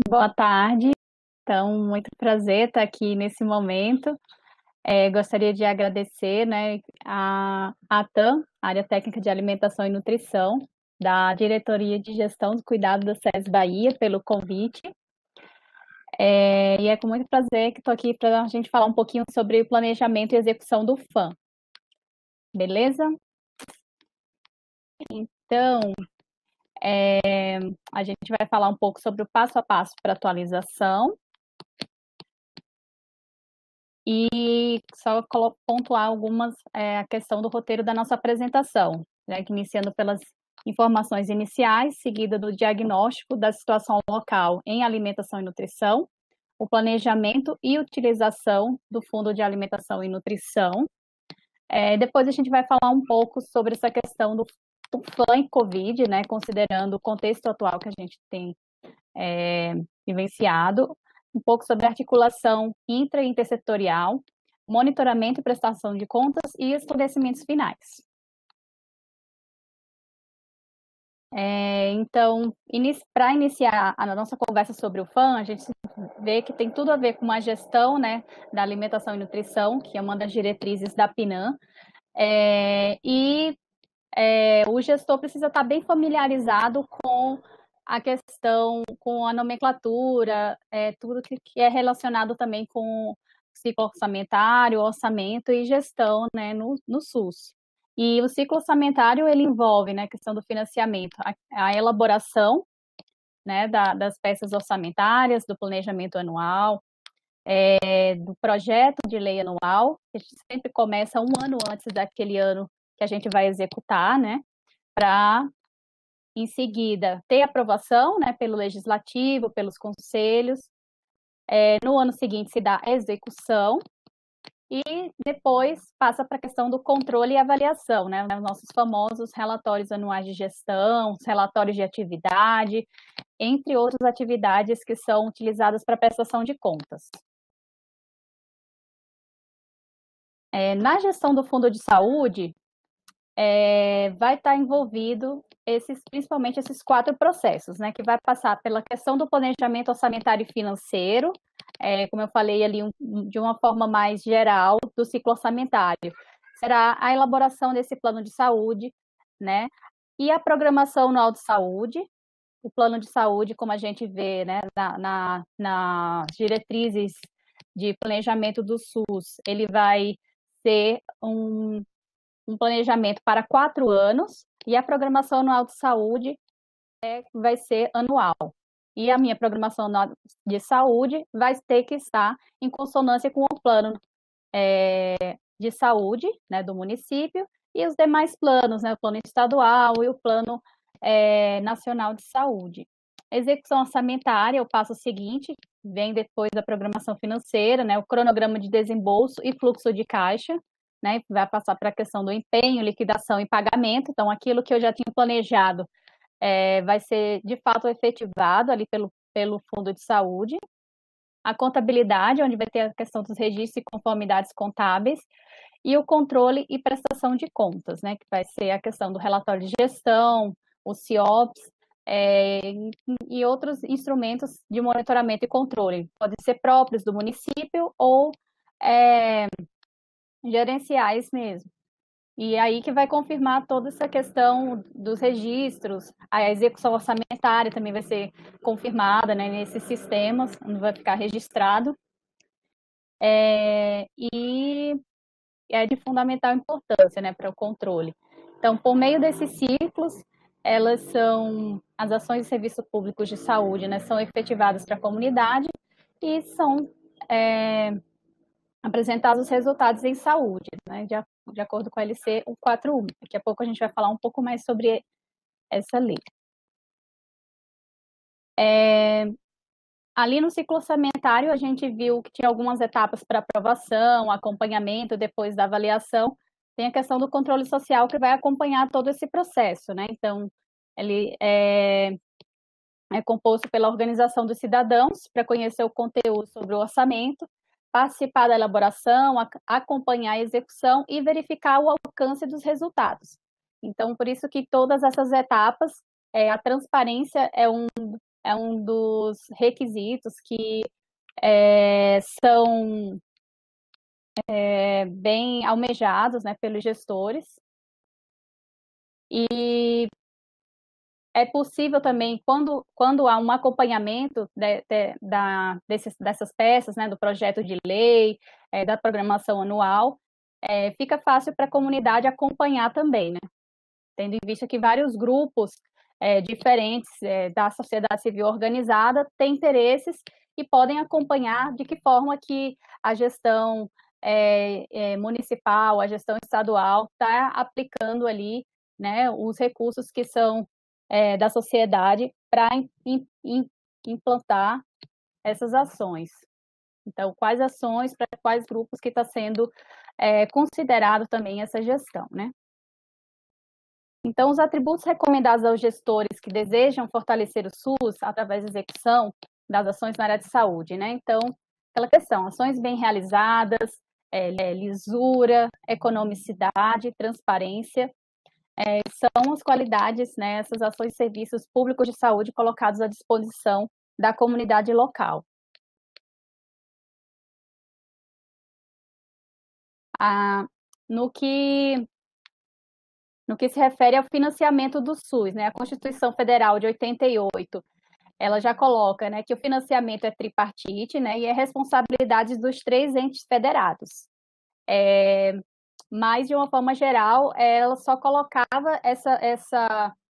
Boa tarde. Então, muito prazer estar aqui nesse momento. Gostaria de agradecer, né, a ATAM, Área Técnica de Alimentação e Nutrição, da Diretoria de Gestão do Cuidado da SES Bahia, pelo convite. E é com muito prazer que estou aqui para a gente falar um pouquinho sobre o planejamento e execução do FAM. Beleza? Então, a gente vai falar um pouco sobre o passo a passo para atualização. E só pontuar algumas, a questão do roteiro da nossa apresentação, né, que iniciando pelas informações iniciais, seguida do diagnóstico da situação local em alimentação e nutrição, o planejamento e utilização do Fundo de Alimentação e Nutrição. Depois a gente vai falar um pouco sobre essa questão do FAM e Covid, né, considerando o contexto atual que a gente tem vivenciado, um pouco sobre articulação intra e intersetorial, monitoramento e prestação de contas e esclarecimentos finais. Então, para iniciar a nossa conversa sobre o FAM, a gente vê que tem tudo a ver com a gestão, né, da alimentação e nutrição, que é uma das diretrizes da PNAM, o gestor precisa estar bem familiarizado com a questão, com a nomenclatura, tudo que é relacionado também com ciclo orçamentário, orçamento e gestão, né, no SUS. E o ciclo orçamentário, ele envolve, né, a questão do financiamento, a elaboração, né, das peças orçamentárias, do planejamento anual, do projeto de lei anual, que a gente sempre começa um ano antes daquele ano que a gente vai executar, né, para, em seguida, ter aprovação, né, pelo legislativo, pelos conselhos. No ano seguinte se dá a execução e depois passa para a questão do controle e avaliação, né, os nossos famosos relatórios anuais de gestão, os relatórios de atividade, entre outras atividades que são utilizadas para prestação de contas. Na gestão do Fundo de Saúde, vai estar envolvido principalmente esses 4 processos, né, que vai passar pela questão do planejamento orçamentário e financeiro, como eu falei ali, de uma forma mais geral do ciclo orçamentário. Será a elaboração desse plano de saúde, né, e a programação anual de saúde. O plano de saúde, como a gente vê, né, nas diretrizes de planejamento do SUS, ele vai ser um planejamento para 4 anos, e a programação anual de saúde vai ser anual. E a minha programação anual de saúde vai ter que estar em consonância com o plano de saúde, né, do município, e os demais planos, né, o plano estadual e o plano nacional de saúde. Execução orçamentária, o passo seguinte, vem depois da programação financeira, né, o cronograma de desembolso e fluxo de caixa, né, vai passar para a questão do empenho, liquidação e pagamento. Então, aquilo que eu já tinha planejado vai ser, de fato, efetivado ali pelo Fundo de Saúde. A contabilidade, onde vai ter a questão dos registros e conformidades contábeis, e o controle e prestação de contas, né, que vai ser a questão do relatório de gestão, o CIOPS, e outros instrumentos de monitoramento e controle. Podem ser próprios do município ou gerenciais mesmo. E aí que vai confirmar toda essa questão dos registros, a execução orçamentária também vai ser confirmada, né, nesses sistemas, onde vai ficar registrado. E é de fundamental importância, né, para o controle. Então, por meio desses ciclos, as ações de serviços públicos de saúde, né, são efetivadas para a comunidade e são apresentados os resultados em saúde, né, de acordo com a LC 141. Daqui a pouco a gente vai falar um pouco mais sobre essa lei. Ali no ciclo orçamentário, a gente viu que tinha algumas etapas para aprovação, acompanhamento, depois da avaliação. Tem a questão do controle social, que vai acompanhar todo esse processo, né? Então, ele é composto pela organização dos cidadãos, para conhecer o conteúdo sobre o orçamento, participar da elaboração, acompanhar a execução e verificar o alcance dos resultados. Então, por isso que todas essas etapas, a transparência é é um dos requisitos que são bem almejados, né, pelos gestores. E é possível também, quando há um acompanhamento dessas peças, né, do projeto de lei, da programação anual, fica fácil para a comunidade acompanhar também, né? Tendo em vista que vários grupos diferentes da sociedade civil organizada têm interesses e podem acompanhar de que forma que a gestão municipal, a gestão estadual está aplicando ali, né, os recursos que são da sociedade para implantar essas ações. Então, quais ações para quais grupos que está sendo considerado também essa gestão, né? Então, os atributos recomendados aos gestores que desejam fortalecer o SUS através da execução das ações na área de saúde, né? Então, aquela questão, ações bem realizadas, lisura, economicidade, transparência, são as qualidades, né, essas ações e serviços públicos de saúde colocados à disposição da comunidade local. No que se refere ao financiamento do SUS, né, a Constituição Federal de 88, ela já coloca, né, que o financiamento é tripartite, né, e é responsabilidade dos 3 entes federados. Mas, de uma forma geral, ela só colocava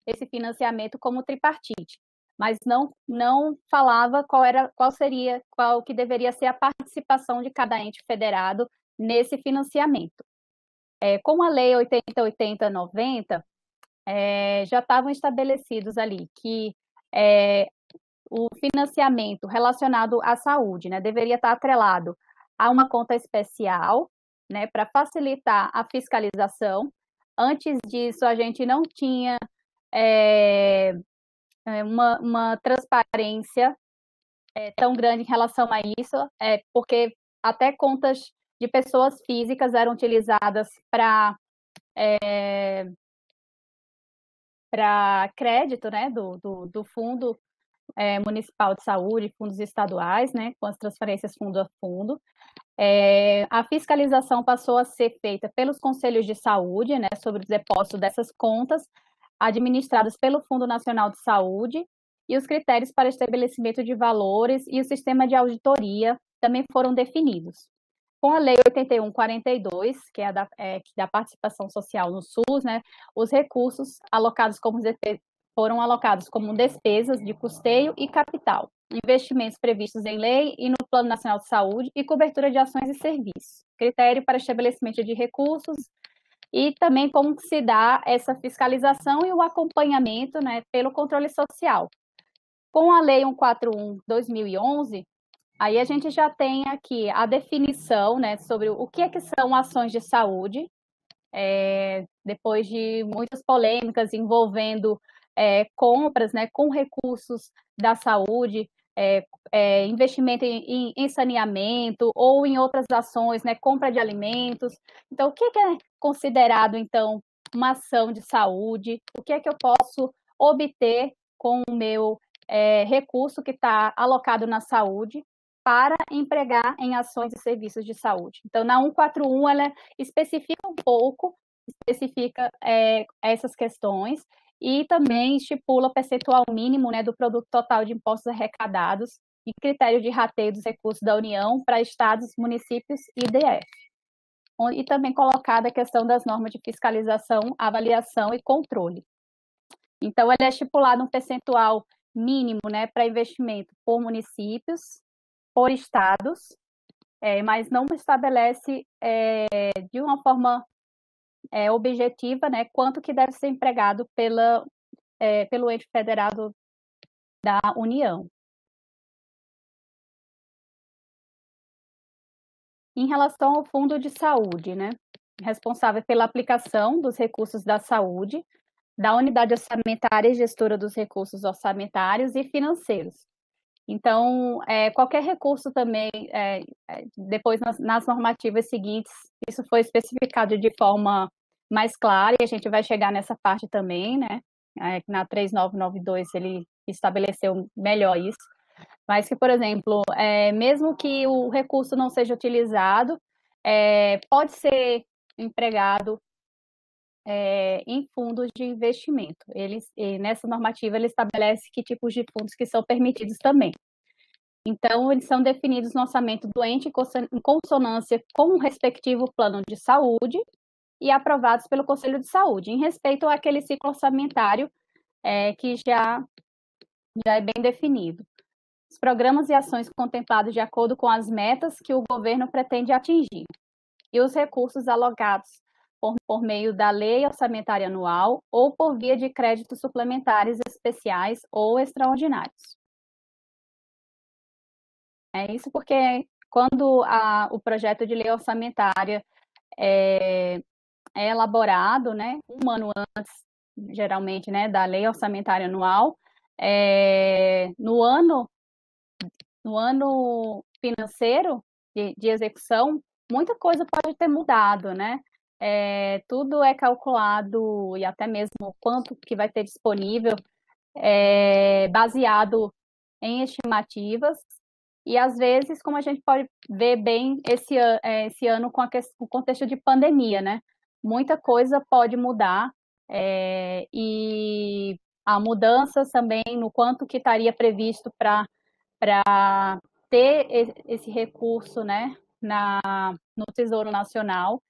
esse financiamento como tripartite, mas não falava qual que deveria ser a participação de cada ente federado nesse financiamento. Com a Lei 8080-90, já estavam estabelecidos ali que o financiamento relacionado à saúde, né, deveria estar atrelado a uma conta especial, né, para facilitar a fiscalização. Antes disso, a gente não tinha uma transparência tão grande em relação a isso, porque até contas de pessoas físicas eram utilizadas para crédito, né, do Fundo Municipal de Saúde, fundos estaduais, né, com as transferências fundo a fundo. A fiscalização passou a ser feita pelos conselhos de saúde, né, sobre o depósito dessas contas, administradas pelo Fundo Nacional de Saúde, e os critérios para estabelecimento de valores e o sistema de auditoria também foram definidos. Com a Lei 8142, que é da participação social no SUS, né, os recursos foram alocados como despesas de custeio e capital, investimentos previstos em lei e no Plano Nacional de Saúde e cobertura de ações e serviços, critério para estabelecimento de recursos e também como se dá essa fiscalização e o acompanhamento, né, pelo controle social. Com a Lei 141/2011, aí a gente já tem aqui a definição, né, sobre o que são ações de saúde, depois de muitas polêmicas envolvendo compras, né, com recursos da saúde, investimento em saneamento ou em outras ações, né, compra de alimentos. Então, o que é considerado, então, uma ação de saúde? O que é que eu posso obter com o meu recurso que está alocado na saúde para empregar em ações e serviços de saúde? Então, na 141, ela especifica um pouco, essas questões, e também estipula o percentual mínimo, né, do produto total de impostos arrecadados e critério de rateio dos recursos da União para estados, municípios e DF. E também colocada a questão das normas de fiscalização, avaliação e controle. Então, ele é estipulado um percentual mínimo, né, para investimento por municípios, por estados, mas não estabelece de uma forma objetiva, né, quanto que deve ser empregado pelo ente federado da União. Em relação ao Fundo de Saúde, né, responsável pela aplicação dos recursos da saúde, da unidade orçamentária e gestora dos recursos orçamentários e financeiros. Então, qualquer recurso também, depois nas normativas seguintes, isso foi especificado de forma mais clara, e a gente vai chegar nessa parte também, né? Na 3992, ele estabeleceu melhor isso, mas que, por exemplo, mesmo que o recurso não seja utilizado, pode ser empregado em fundos de investimento. Nessa normativa, ele estabelece que tipos de fundos que são permitidos também. Então, eles são definidos no orçamento do ente em consonância com o respectivo plano de saúde e aprovados pelo Conselho de Saúde, em respeito àquele ciclo orçamentário que já é bem definido. Os programas e ações contemplados de acordo com as metas que o governo pretende atingir e os recursos alocados por meio da lei orçamentária anual ou por via de créditos suplementares especiais ou extraordinários. É isso porque quando o projeto de lei orçamentária é elaborado, né, um ano antes, geralmente, né, da lei orçamentária anual, no ano financeiro de execução, muita coisa pode ter mudado, né? Tudo é calculado e até mesmo quanto que vai ter disponível, baseado em estimativas. E às vezes, como a gente pode ver bem esse ano com o contexto de pandemia, né? Muita coisa pode mudar e há mudanças também no quanto que estaria previsto para ter esse recurso, né, no Tesouro Nacional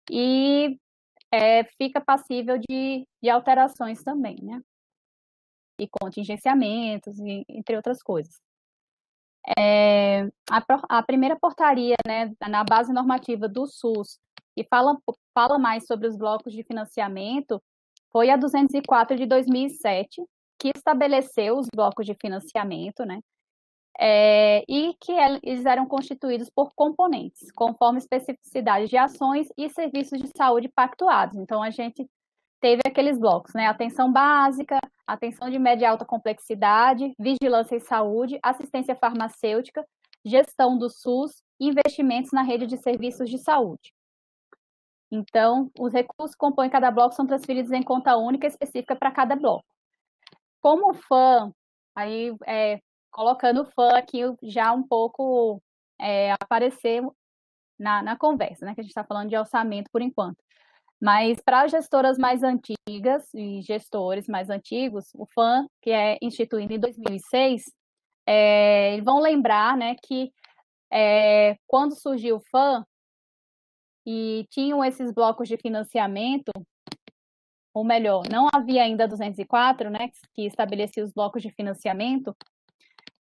e fica passível de alterações também, né? E contingenciamentos, entre outras coisas. A primeira portaria, né, na base normativa do SUS, que fala mais sobre os blocos de financiamento, foi a 204 de 2007, que estabeleceu os blocos de financiamento, né, e que eles eram constituídos por componentes, conforme especificidades de ações e serviços de saúde pactuados. Então, a gente teve aqueles blocos, né? Atenção básica, atenção de média e alta complexidade, vigilância em saúde, assistência farmacêutica, gestão do SUS, investimentos na rede de serviços de saúde. Então, os recursos que compõem cada bloco são transferidos em conta única específica para cada bloco. Como FAM, aí colocando o FAM aqui já um pouco aparecer na conversa, né? Que a gente está falando de orçamento por enquanto. Mas para gestoras mais antigas e gestores mais antigos, o FAM, que é instituído em 2006, vão lembrar, né, que quando surgiu o FAM e tinham esses blocos de financiamento, ou melhor, não havia ainda 204, né, que estabelecia os blocos de financiamento,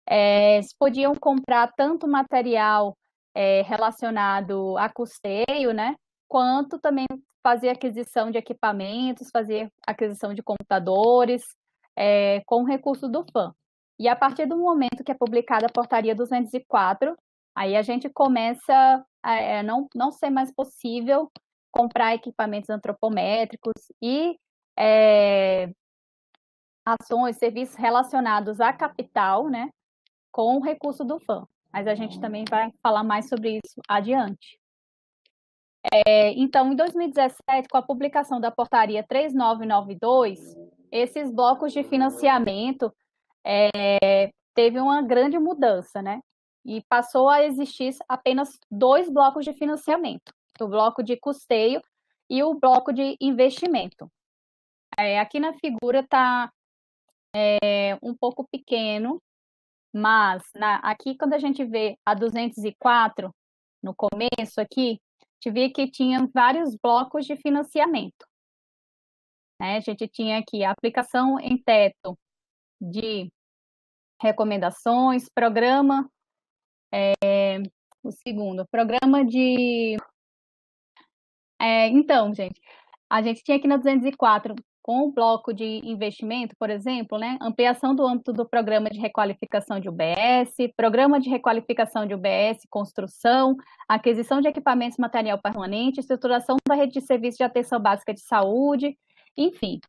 eles podiam comprar tanto material relacionado a custeio, né, quanto também fazer aquisição de equipamentos, fazer aquisição de computadores, com recurso do FAM. E a partir do momento que é publicada a portaria 204, aí a gente começa a não ser mais possível comprar equipamentos antropométricos e ações, serviços relacionados a capital, né, com o recurso do FAM. Mas a gente também vai falar mais sobre isso adiante. Então, em 2017, com a publicação da portaria 3992, esses blocos de financiamento teve uma grande mudança, né? E passou a existir apenas 2 blocos de financiamento, o bloco de custeio e o bloco de investimento. Aqui na figura está um pouco pequeno, mas aqui quando a gente vê a 204, no começo aqui, a gente vê que tinha vários blocos de financiamento. A gente tinha aqui a aplicação em teto de recomendações, programa, o segundo, programa de... então, gente, a gente tinha aqui na 204, com o bloco de investimento, por exemplo, né, ampliação do âmbito do programa de requalificação de UBS, programa de requalificação de UBS, construção, aquisição de equipamentos material permanente, estruturação da rede de serviços de atenção básica de saúde, enfim,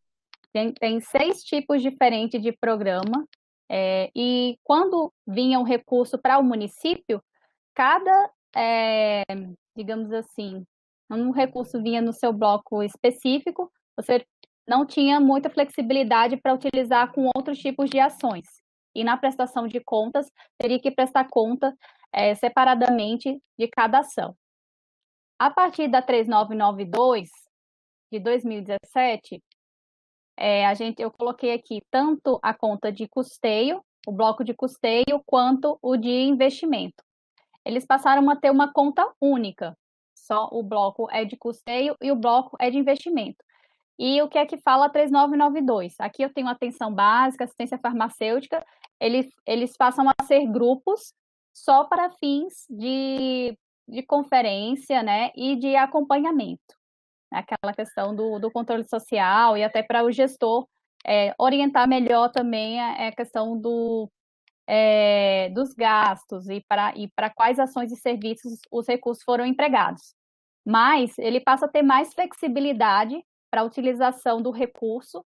tem 6 tipos diferentes de programa, e quando vinha um recurso para o município, cada, digamos assim, um recurso vinha no seu bloco específico, você não tinha muita flexibilidade para utilizar com outros tipos de ações. E na prestação de contas, teria que prestar conta separadamente de cada ação. A partir da 3992, de 2017, eu coloquei aqui tanto a conta de custeio, o bloco de custeio, quanto o de investimento. Eles passaram a ter uma conta única, só o bloco é de custeio e o bloco é de investimento. E o que é que fala a 3992? Aqui eu tenho atenção básica, assistência farmacêutica, eles passam a ser grupos só para fins de conferência, né, e de acompanhamento. Aquela questão do controle social e até para o gestor orientar melhor também a questão dos gastos e para quais ações e serviços os recursos foram empregados. Mas ele passa a ter mais flexibilidade para a utilização do recurso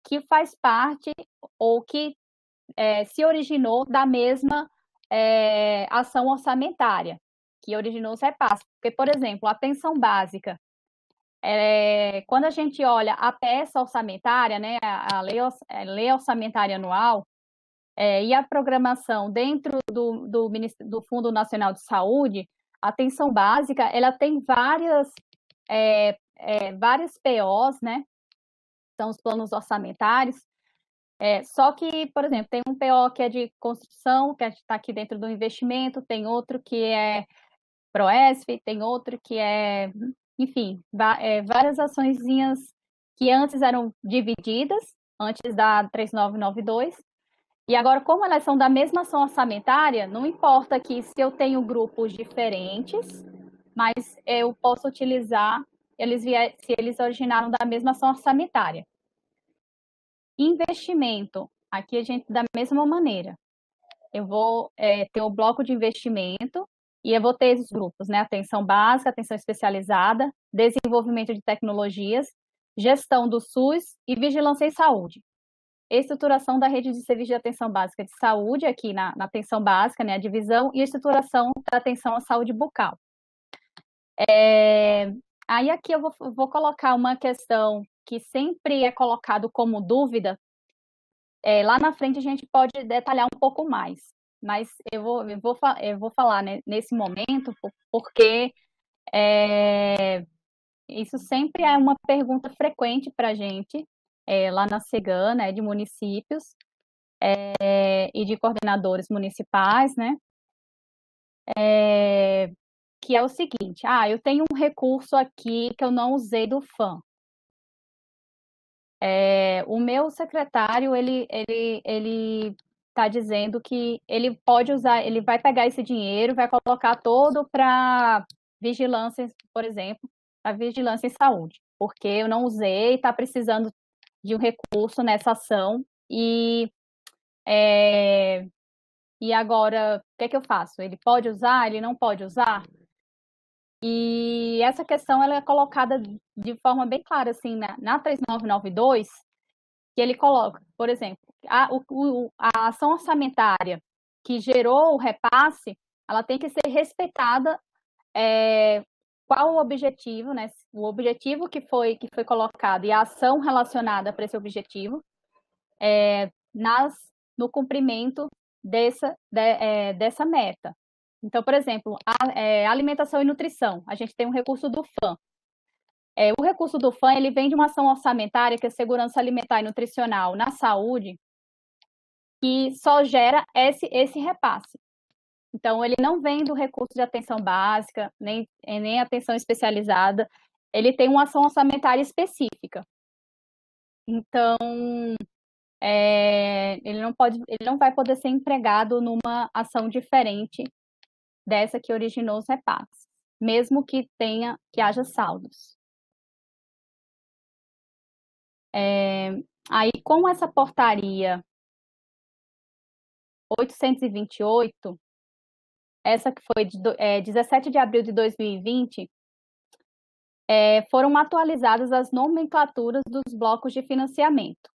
que faz parte ou que se originou da mesma ação orçamentária, que originou os repasses. Porque, por exemplo, a pensão básica, quando a gente olha a peça orçamentária, né, a lei orçamentária anual, e a programação dentro do Fundo Nacional de Saúde, a atenção básica, ela tem várias POs, né? São os planos orçamentários. Só que, por exemplo, tem um PO que é de construção, que está aqui dentro do investimento, tem outro que é PROESF, tem outro que enfim, várias açõezinhas que antes eram divididas, antes da 3992, e agora, como elas são da mesma ação orçamentária, não importa que se eu tenho grupos diferentes, mas eu posso utilizar, se eles originaram da mesma ação orçamentária. Investimento, aqui a gente, da mesma maneira, eu vou ter o bloco de investimento e eu vou ter esses grupos, né? Atenção básica, atenção especializada, desenvolvimento de tecnologias, gestão do SUS e vigilância em saúde. Estruturação da rede de serviços de atenção básica de saúde, aqui na atenção básica, né, a divisão, e a estruturação da atenção à saúde bucal. Aí aqui eu vou colocar uma questão que sempre é colocado como dúvida, lá na frente a gente pode detalhar um pouco mais, mas eu vou falar, né, nesse momento, porque isso sempre é uma pergunta frequente para a gente, lá na CEGAN, né, de municípios e de coordenadores municipais, né, que é o seguinte: eu tenho um recurso aqui que eu não usei do FAM. O meu secretário, ele está dizendo que ele pode usar, ele vai pegar esse dinheiro, vai colocar todo para vigilância, por exemplo, a vigilância em saúde, porque eu não usei, está precisando de um recurso nessa ação e agora, o que é que eu faço? Ele pode usar? Ele não pode usar? E essa questão ela é colocada de forma bem clara, assim, na 3992, que ele coloca, por exemplo, a ação orçamentária que gerou o repasse, ela tem que ser respeitada. Qual o objetivo, né? O objetivo que foi colocado e a ação relacionada para esse objetivo no cumprimento dessa meta. Então, por exemplo, alimentação e nutrição, a gente tem um recurso do FAM. O recurso do FAM, ele vem de uma ação orçamentária, que é segurança alimentar e nutricional na saúde, que só gera esse repasse. Então, ele não vem do recurso de atenção básica, nem atenção especializada, ele tem uma ação orçamentária específica. Então, ele não vai poder ser empregado numa ação diferente dessa que originou os repasses, mesmo que haja saldos. Aí, com essa portaria 828, essa que foi de 17 de abril de 2020, foram atualizadas as nomenclaturas dos blocos de financiamento.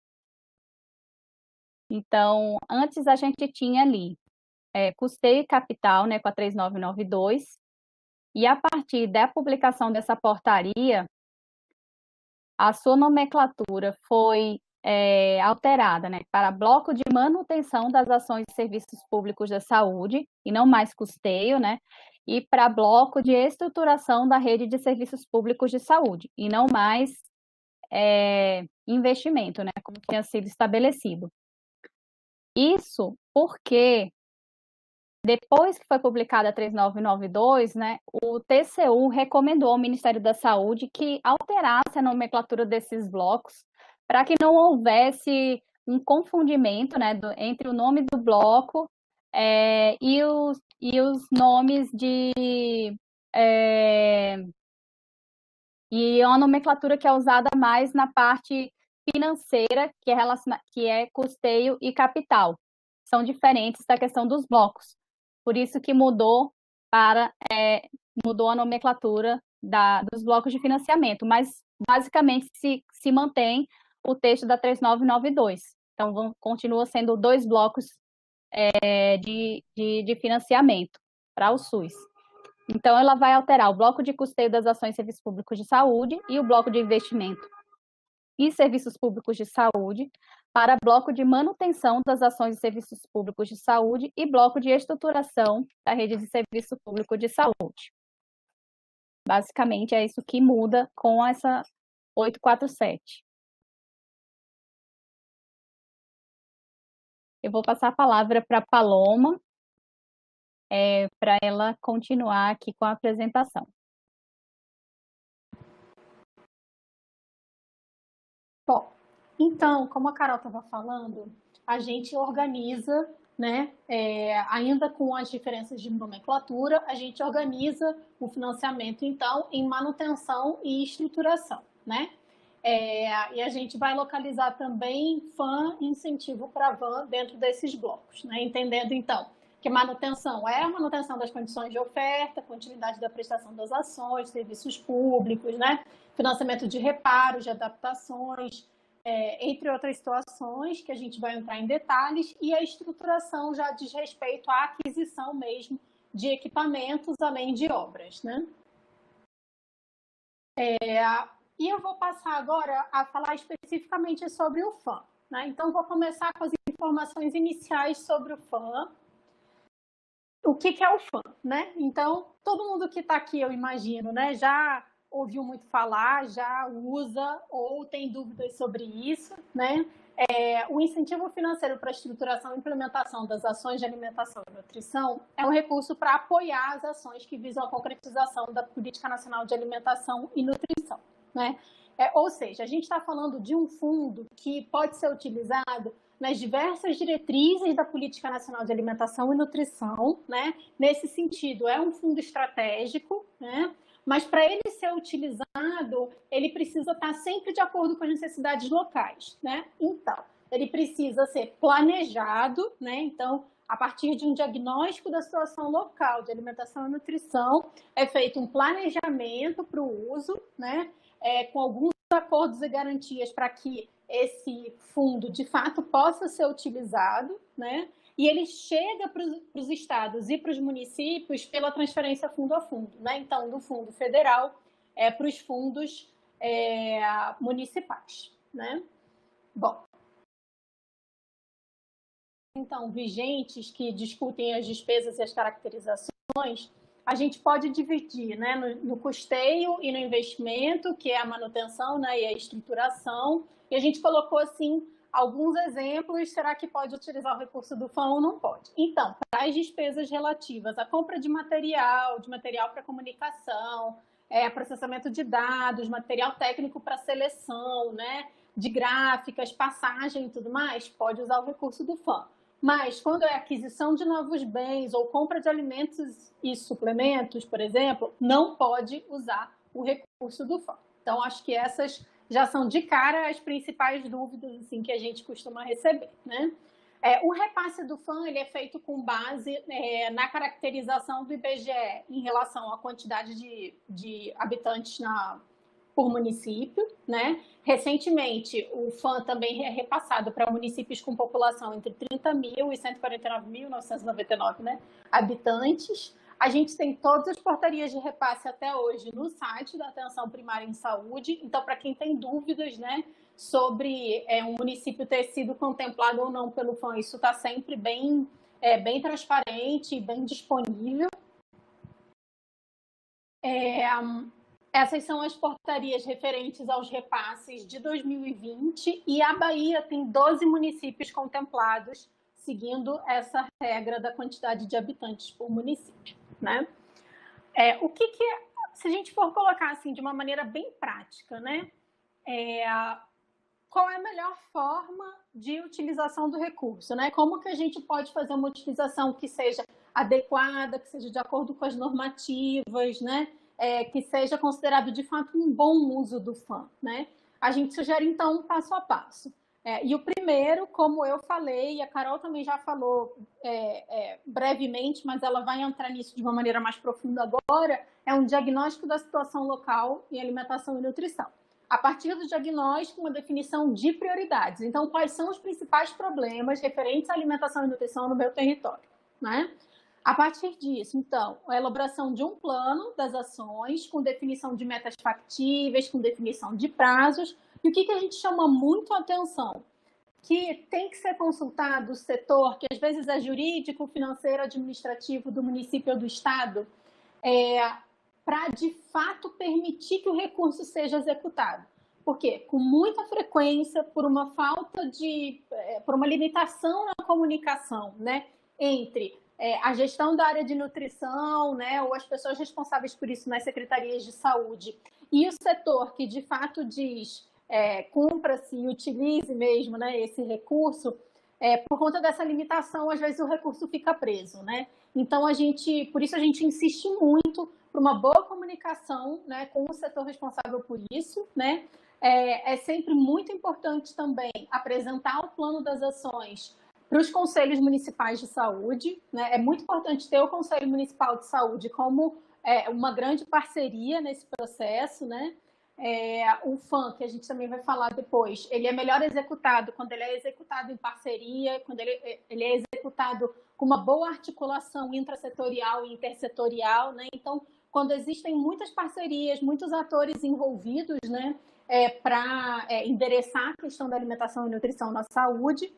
Então, antes a gente tinha ali custeio e capital, né, com a 3992, e a partir da publicação dessa portaria, a sua nomenclatura foi alterada, né, para bloco de manutenção das ações e serviços públicos da saúde, e não mais custeio, né, e para bloco de estruturação da rede de serviços públicos de saúde, e não mais investimento, né, como tinha sido estabelecido. Isso porque, depois que foi publicada a 3992, né, o TCU recomendou ao Ministério da Saúde que alterasse a nomenclatura desses blocos para que não houvesse um confundimento, né, entre o nome do bloco e os nomes e a nomenclatura que é usada mais na parte financeira, que é custeio e capital. São diferentes da questão dos blocos. Por isso que mudou a nomenclatura dos blocos de financiamento, mas basicamente se mantém o texto da 3992. Então, continua sendo 2 blocos de financiamento para o SUS. Então, ela vai alterar o bloco de custeio das ações e serviços públicos de saúde e o bloco de investimento e serviços públicos de saúde para bloco de manutenção das ações e serviços públicos de saúde e bloco de estruturação da rede de serviço público de saúde. Basicamente, é isso que muda com essa 847. Eu vou passar a palavra para a Paloma, para ela continuar aqui com a apresentação. Bom, então, como a Carol estava falando, a gente organiza, né, ainda com as diferenças de nomenclatura, a gente organiza o financiamento, então, em manutenção e estruturação, né? E a gente vai localizar também FAM e incentivo para VAN dentro desses blocos, né? Entendendo, então, que manutenção é a manutenção das condições de oferta, continuidade da prestação das ações, serviços públicos, né? Financiamento de reparos, de adaptações, entre outras situações que a gente vai entrar em detalhes, e a estruturação já diz respeito à aquisição mesmo de equipamentos, além de obras, né? E eu vou passar agora a falar especificamente sobre o FAM, né? Então, vou começar com as informações iniciais sobre o FAM. O que é o FAM, né? Então, todo mundo que está aqui, eu imagino, né, já ouviu muito falar, já usa ou tem dúvidas sobre isso, né? O incentivo financeiro para a estruturação e implementação das ações de alimentação e nutrição é um recurso para apoiar as ações que visam a concretização da Política Nacional de Alimentação e Nutrição, né? Ou seja, a gente está falando de um fundo que pode ser utilizado nas diversas diretrizes da Política Nacional de Alimentação e Nutrição, né? Nesse sentido, é um fundo estratégico, né? Mas para ele ser utilizado, ele precisa estar sempre de acordo com as necessidades locais, né? Então, ele precisa ser planejado, né? Então, a partir de um diagnóstico da situação local de alimentação e nutrição, é feito um planejamento para o uso, né? Com alguns acordos e garantias para que esse fundo, de fato, possa ser utilizado, né? E ele chega para os estados e para os municípios pela transferência fundo a fundo, né? Então, do fundo federal para os fundos municipais, né? Bom, então, vigentes que discutem as despesas e as caracterizações, a gente pode dividir, né, no custeio e no investimento, que é a manutenção, né, e a estruturação. E a gente colocou, assim, alguns exemplos. Será que pode utilizar o recurso do FAM ou não pode? Então, para as despesas relativas à compra de material para comunicação, processamento de dados, material técnico para seleção, né, de gráficas, passagem e tudo mais, pode usar o recurso do FAM. Mas, quando é aquisição de novos bens ou compra de alimentos e suplementos, por exemplo, não pode usar o recurso do FAM. Então, acho que essas já são de cara as principais dúvidas assim, que a gente costuma receber, né? O repasse do FAM ele é feito com base na caracterização do IBGE em relação à quantidade de habitantes por município, né? Recentemente, o FAM também é repassado para municípios com população entre 30 mil e 149.999, né, habitantes. A gente tem todas as portarias de repasse até hoje no site da Atenção Primária em Saúde. Então, para quem tem dúvidas, né, sobre um município ter sido contemplado ou não pelo FAM, isso está sempre bem transparente e bem disponível. Essas são as portarias referentes aos repasses de 2020 e a Bahia tem 12 municípios contemplados, seguindo essa regra da quantidade de habitantes por município, né? Se a gente for colocar assim de uma maneira bem prática, né? Qual é a melhor forma de utilização do recurso, né? Como que a gente pode fazer uma utilização que seja adequada, que seja de acordo com as normativas, né? Que seja considerado de fato um bom uso do FAM, né? A gente sugere então um passo a passo. E o primeiro, como eu falei, e a Carol também já falou brevemente, mas ela vai entrar nisso de uma maneira mais profunda agora, é um diagnóstico da situação local em alimentação e nutrição. A partir do diagnóstico, uma definição de prioridades. Então, quais são os principais problemas referentes à alimentação e nutrição no meu território, né? A partir disso, então, a elaboração de um plano das ações, com definição de metas factíveis, com definição de prazos. E o que a gente chama muito a atenção? Que tem que ser consultado o setor, que às vezes é jurídico, financeiro, administrativo do município ou do estado, para de fato permitir que o recurso seja executado. Por quê? Com muita frequência, por uma falta por uma limitação na comunicação, né, entre a gestão da área de nutrição, né, ou as pessoas responsáveis por isso nas secretarias de saúde, e o setor que de fato diz cumpra-se e utilize mesmo, né, esse recurso, por conta dessa limitação, às vezes o recurso fica preso, né? Então, por isso a gente insiste muito por uma boa comunicação, né, com o setor responsável por isso, né? É sempre muito importante também apresentar o plano das ações para os conselhos municipais de saúde, né? É muito importante ter o Conselho Municipal de Saúde como uma grande parceria nesse processo, né? O FAM, que a gente também vai falar depois, ele é melhor executado quando ele é executado em parceria, quando ele é executado com uma boa articulação intrasetorial e intersetorial, né? Então, quando existem muitas parcerias, muitos atores envolvidos, né, para endereçar a questão da alimentação e nutrição na saúde.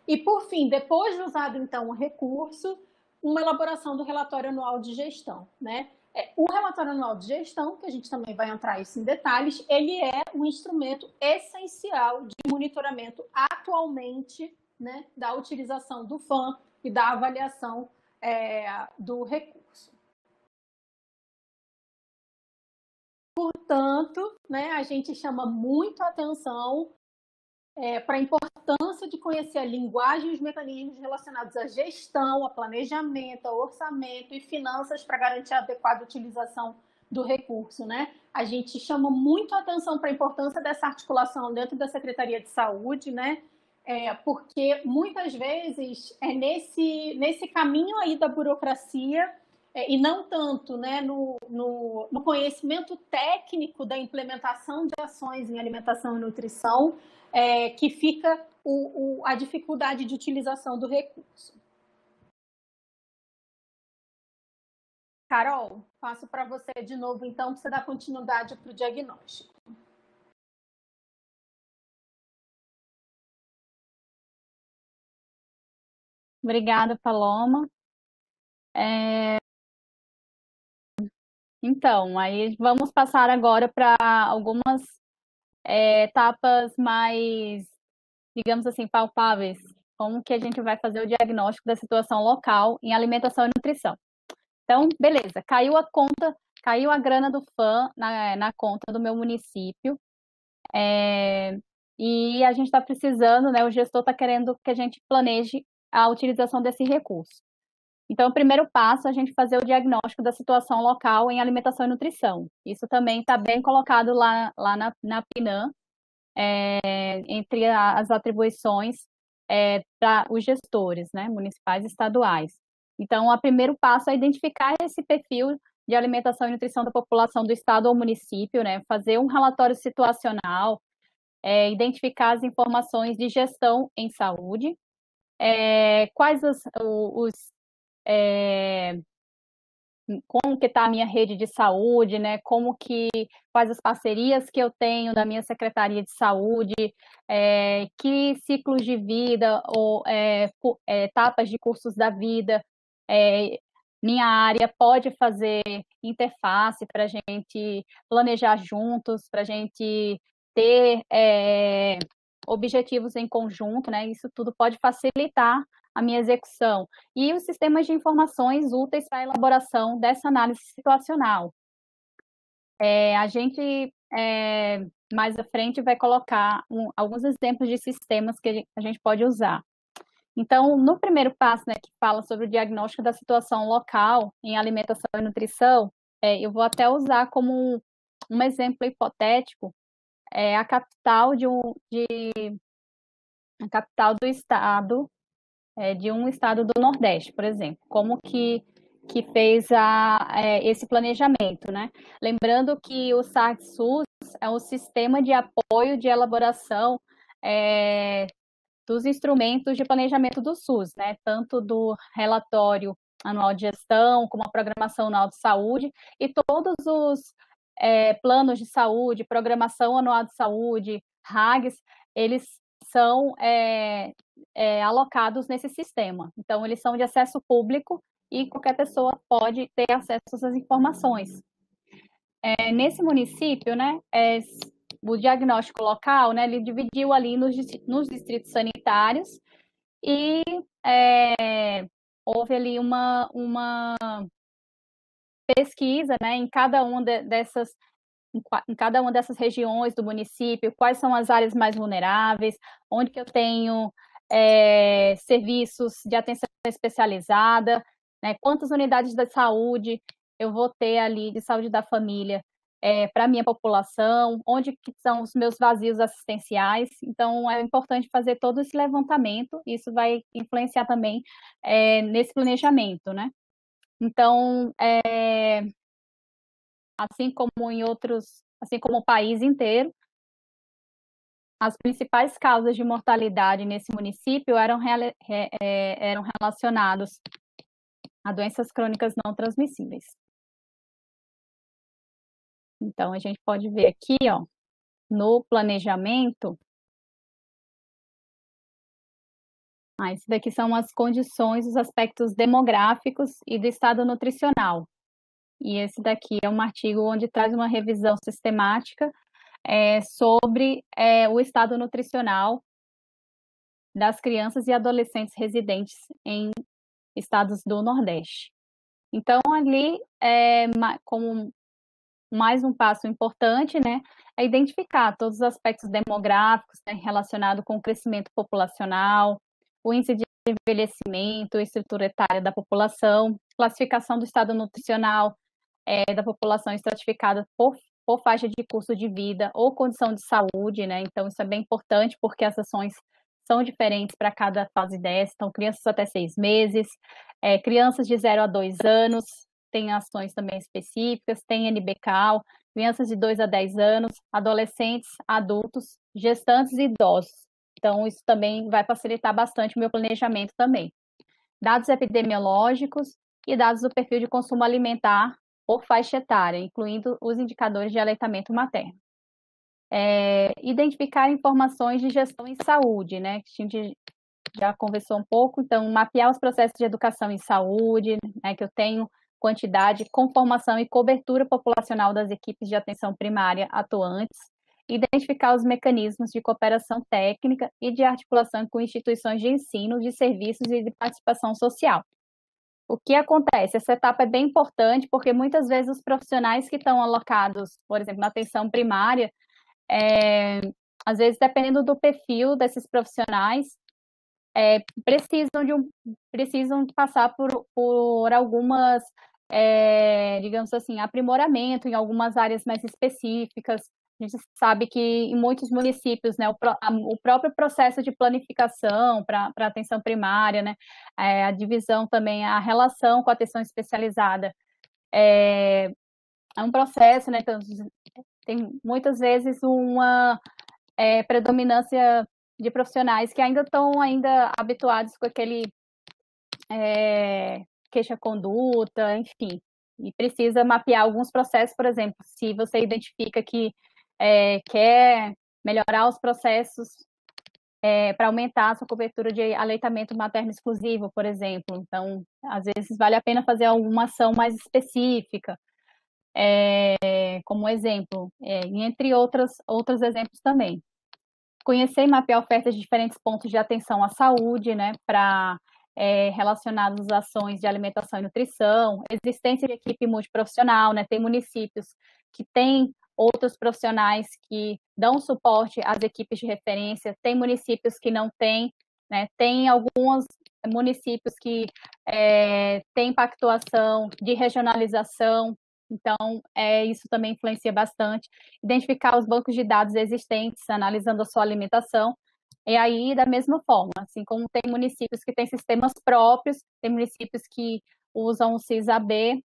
E, por fim, depois de usado, então, o recurso, uma elaboração do relatório anual de gestão, né? O relatório anual de gestão, que a gente também vai entrar isso em detalhes, ele é um instrumento essencial de monitoramento atualmente, né, da utilização do FAM e da avaliação do recurso. Portanto, né, a gente chama muito a atenção para a importância de conhecer a linguagem e os mecanismos relacionados à gestão, a planejamento, ao orçamento e finanças para garantir a adequada utilização do recurso, né? A gente chama muito a atenção para a importância dessa articulação dentro da Secretaria de Saúde, né? Porque muitas vezes é nesse caminho aí da burocracia e não tanto, né, no conhecimento técnico da implementação de ações em alimentação e nutrição, que fica a dificuldade de utilização do recurso. Carol, passo para você de novo, então, para você dar continuidade para o diagnóstico. Obrigada, Paloma. Então, aí vamos passar agora para algumas etapas mais, digamos assim, palpáveis. Como que a gente vai fazer o diagnóstico da situação local em alimentação e nutrição. Então, beleza, caiu a grana do FAM na conta do meu município, e a gente está precisando, né, o gestor está querendo que a gente planeje a utilização desse recurso. Então, o primeiro passo é a gente fazer o diagnóstico da situação local em alimentação e nutrição. Isso também está bem colocado lá na PNAM, entre as atribuições para os gestores, né, municipais e estaduais. Então, o primeiro passo é identificar esse perfil de alimentação e nutrição da população do estado ou município, né, fazer um relatório situacional, identificar as informações de gestão em saúde, quais como que está a minha rede de saúde, né? Quais as parcerias que eu tenho da minha Secretaria de Saúde, que ciclos de vida ou etapas de cursos da vida minha área pode fazer interface para a gente planejar juntos, para a gente ter objetivos em conjunto, né? Isso tudo pode facilitar a minha execução. E os sistemas de informações úteis para a elaboração dessa análise situacional. A gente, mais à frente, vai colocar alguns exemplos de sistemas que a gente pode usar. Então, no primeiro passo, né, que fala sobre o diagnóstico da situação local em alimentação e nutrição, eu vou até usar como um exemplo hipotético a capital a capital do estado, de um estado do Nordeste, por exemplo, como que fez esse planejamento, né? Lembrando que o SART-SUS é um sistema de apoio de elaboração dos instrumentos de planejamento do SUS, né? Tanto do relatório anual de gestão, como a programação anual de saúde, e todos os planos de saúde, programação anual de saúde, RAGs, eles são alocados nesse sistema. Então, eles são de acesso público e qualquer pessoa pode ter acesso a essas informações. Nesse município, né, o diagnóstico local, né, ele dividiu ali nos distritos sanitários e houve ali uma pesquisa, né, em cada uma dessas regiões do município, quais são as áreas mais vulneráveis, onde que eu tenho serviços de atenção especializada, né, quantas unidades da saúde eu vou ter ali de saúde da família para a minha população, onde que são os meus vazios assistenciais. Então, é importante fazer todo esse levantamento, isso vai influenciar também nesse planejamento, né? Então, assim como o país inteiro, as principais causas de mortalidade nesse município eram relacionados a doenças crônicas não transmissíveis. Então, a gente pode ver aqui, ó, no planejamento, esse daqui são as condições, os aspectos demográficos e do estado nutricional. E esse daqui é um artigo onde traz uma revisão sistemática sobre o estado nutricional das crianças e adolescentes residentes em estados do Nordeste. Então, ali, como mais um passo importante, né, é identificar todos os aspectos demográficos, né, relacionados com o crescimento populacional, o índice de envelhecimento, estrutura etária da população, classificação do estado nutricional da população estratificada por faixa de curso de vida ou condição de saúde, né? Então, isso é bem importante porque as ações são diferentes para cada fase dessa. Então, crianças até 6 meses, crianças de 0 a 2 anos, tem ações também específicas, tem NBCAL, crianças de 2 a 10 anos, adolescentes, adultos, gestantes e idosos. Então, isso também vai facilitar bastante o meu planejamento também. Dados epidemiológicos e dados do perfil de consumo alimentar por faixa etária, incluindo os indicadores de aleitamento materno. Identificar informações de gestão em saúde, né? Que a gente já conversou um pouco. Então, mapear os processos de educação em saúde, né? Que eu tenho quantidade, conformação e cobertura populacional das equipes de atenção primária atuantes. Identificar os mecanismos de cooperação técnica e de articulação com instituições de ensino, de serviços e de participação social. O que acontece? Essa etapa é bem importante porque muitas vezes os profissionais que estão alocados, por exemplo, na atenção primária, às vezes, dependendo do perfil desses profissionais, precisam passar por algumas, digamos assim, aprimoramento em algumas áreas mais específicas. A gente sabe que em muitos municípios, né, o próprio processo de planificação para a atenção primária, né, a divisão também, a relação com a atenção especializada é um processo, né, então, tem muitas vezes uma predominância de profissionais que ainda estão habituados com aquele queixa-conduta, enfim. e precisa mapear alguns processos, por exemplo, se você identifica que quer melhorar os processos para aumentar a sua cobertura de aleitamento materno exclusivo, por exemplo. Então, às vezes, vale a pena fazer alguma ação mais específica, como exemplo, e entre outros exemplos também. Conhecer e mapear ofertas de diferentes pontos de atenção à saúde, né, para relacionados às ações de alimentação e nutrição, existência de equipe multiprofissional, né, tem municípios que têm outros profissionais que dão suporte às equipes de referência, tem municípios que não têm, né, tem alguns municípios que têm pactuação de regionalização, então isso também influencia bastante. Identificar os bancos de dados existentes, analisando a sua alimentação, e aí, da mesma forma, assim como tem municípios que têm sistemas próprios, tem municípios que usam o SIS-AB,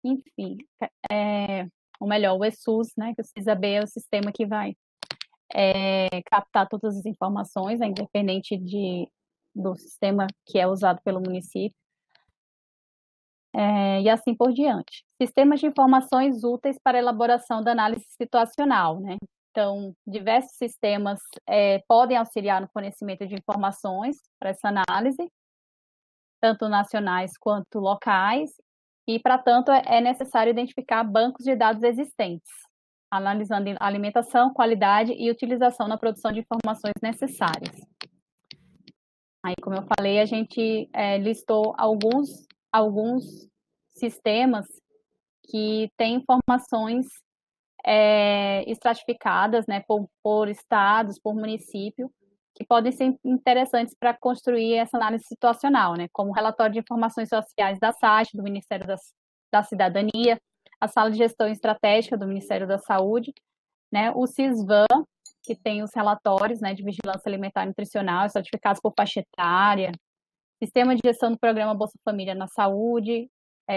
enfim, ou melhor, o ESUS, né, que o SIS-AB é o sistema que vai captar todas as informações, né, independente do sistema que é usado pelo município, e assim por diante. Sistemas de informações úteis para elaboração da análise situacional, né? Então, diversos sistemas podem auxiliar no fornecimento de informações para essa análise, tanto nacionais quanto locais, e, para tanto, é necessário identificar bancos de dados existentes, analisando alimentação, qualidade e utilização na produção de informações necessárias. Aí, como eu falei, a gente listou alguns sistemas que têm informações estratificadas, né, por estados, por município, que podem ser interessantes para construir essa análise situacional, né, como o relatório de informações sociais da SAGE, do Ministério da Cidadania, a Sala de Gestão Estratégica do Ministério da Saúde, né, o CISVAN, que tem os relatórios, né, de vigilância alimentar e nutricional, estratificados por faixa etária, sistema de gestão do programa Bolsa Família na Saúde,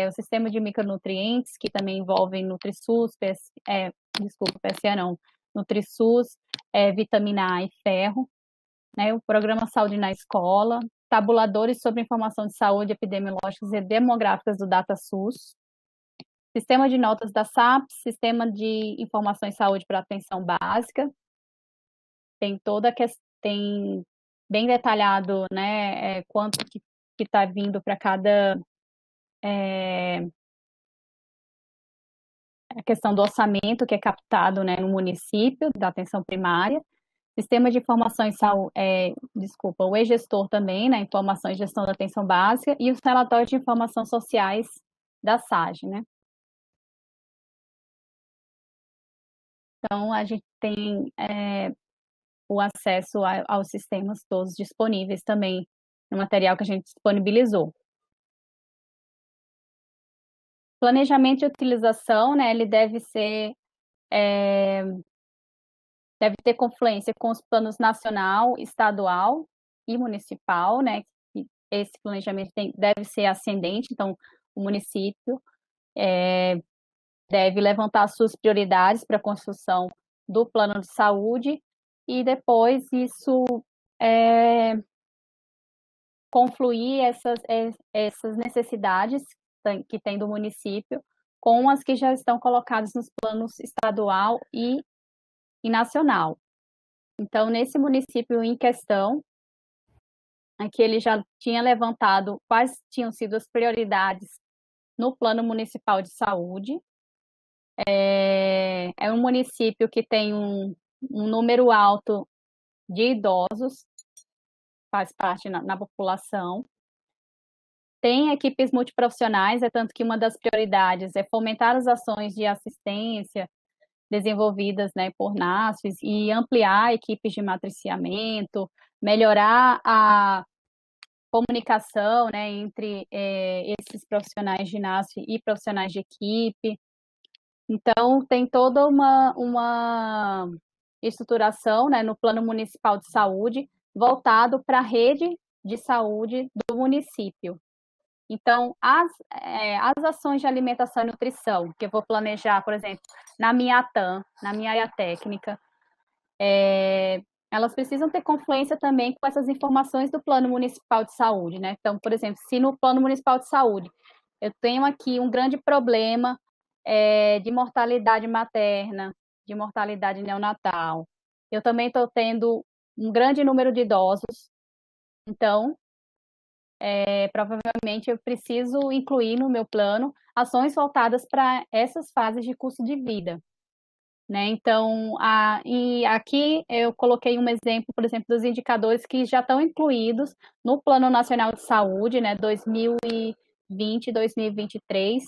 o sistema de micronutrientes, que também envolvem NutriSUS, PSA não, NutriSUS, vitamina A e ferro, né, o programa Saúde na Escola, tabuladores sobre informação de saúde epidemiológicas e demográficas do DataSUS, sistema de notas da SAPS, sistema de informação em saúde para atenção básica, tem tem bem detalhado, né, quanto que está vindo para cada a questão do orçamento que é captado, né, no município, da atenção primária, sistema de informação em saúde, o e-gestor também, né, informação e gestão da atenção básica, e os relatórios de informação sociais da SAGE, né. Então, a gente tem o acesso aos sistemas todos disponíveis também no material que a gente disponibilizou. Planejamento de utilização, né, ele deve ter confluência com os planos nacional, estadual e municipal, né, esse planejamento deve ser ascendente, então o município deve levantar suas prioridades para a construção do plano de saúde e depois isso confluir essas necessidades que tem do município com as que já estão colocadas nos planos estadual e nacional. Então, nesse município em questão, aqui ele já tinha levantado quais tinham sido as prioridades no Plano Municipal de Saúde. É um município que tem um número alto de idosos, faz parte na população. Tem equipes multiprofissionais, tanto que uma das prioridades é fomentar as ações de assistência desenvolvidas, né, por NASFs e ampliar equipes de matriciamento, melhorar a comunicação, né, entre esses profissionais de NASF e profissionais de equipe. Então, tem toda uma estruturação, né, no Plano Municipal de Saúde voltado para a rede de saúde do município. Então, as ações de alimentação e nutrição, que eu vou planejar, por exemplo, na minha ATAM, na minha área técnica, elas precisam ter confluência também com essas informações do Plano Municipal de Saúde, né? Então, por exemplo, se no Plano Municipal de Saúde eu tenho aqui um grande problema de mortalidade materna, de mortalidade neonatal. Eu também estou tendo um grande número de idosos, então, provavelmente eu preciso incluir no meu plano ações voltadas para essas fases de curso de vida, né? Então, e aqui eu coloquei um exemplo, por exemplo, dos indicadores que já estão incluídos no Plano Nacional de Saúde, né, 2020, 2023,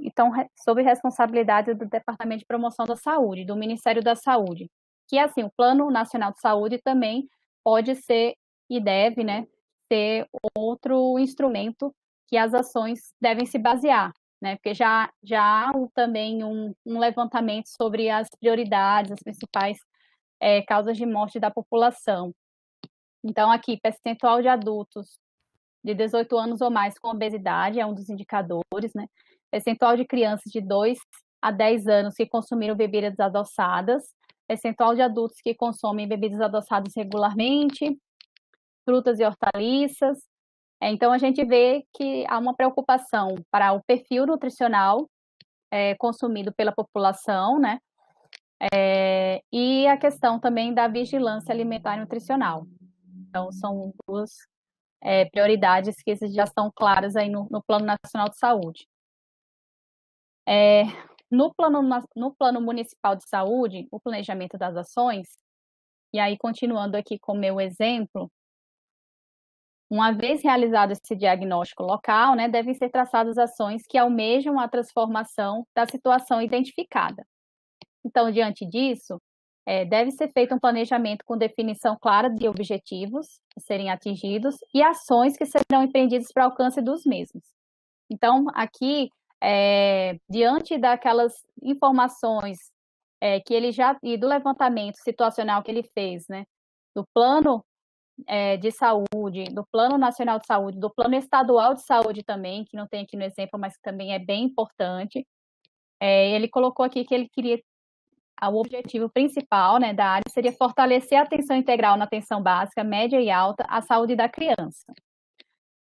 então, sob responsabilidade do Departamento de Promoção da Saúde, do Ministério da Saúde, que, assim, o Plano Nacional de Saúde também pode ser e deve, né, ser outro instrumento que as ações devem se basear, né, porque já há também um levantamento sobre as prioridades, as principais causas de morte da população. Então, aqui, percentual de adultos de 18 anos ou mais com obesidade é um dos indicadores, né? Percentual de crianças de 2 a 10 anos que consumiram bebidas adoçadas, percentual de adultos que consomem bebidas adoçadas regularmente, frutas e hortaliças. Então, a gente vê que há uma preocupação para o perfil nutricional consumido pela população, né? E a questão também da vigilância alimentar e nutricional. Então, são duas prioridades que já estão claras aí no Plano Nacional de Saúde. No plano Municipal de Saúde, o planejamento das ações, e aí continuando aqui com o meu exemplo, uma vez realizado esse diagnóstico local, né, devem ser traçadas ações que almejam a transformação da situação identificada. Então, diante disso, deve ser feito um planejamento com definição clara de objetivos a serem atingidos e ações que serão empreendidas para o alcance dos mesmos. Então, aqui, diante daquelas informações que ele já, e do levantamento situacional que ele fez, né, do plano de saúde, do Plano Nacional de Saúde, do Plano Estadual de Saúde também, que não tem aqui no exemplo, mas que também é bem importante, ele colocou aqui que ele queria o objetivo principal, né, da área seria fortalecer a atenção integral na atenção básica, média e alta à saúde da criança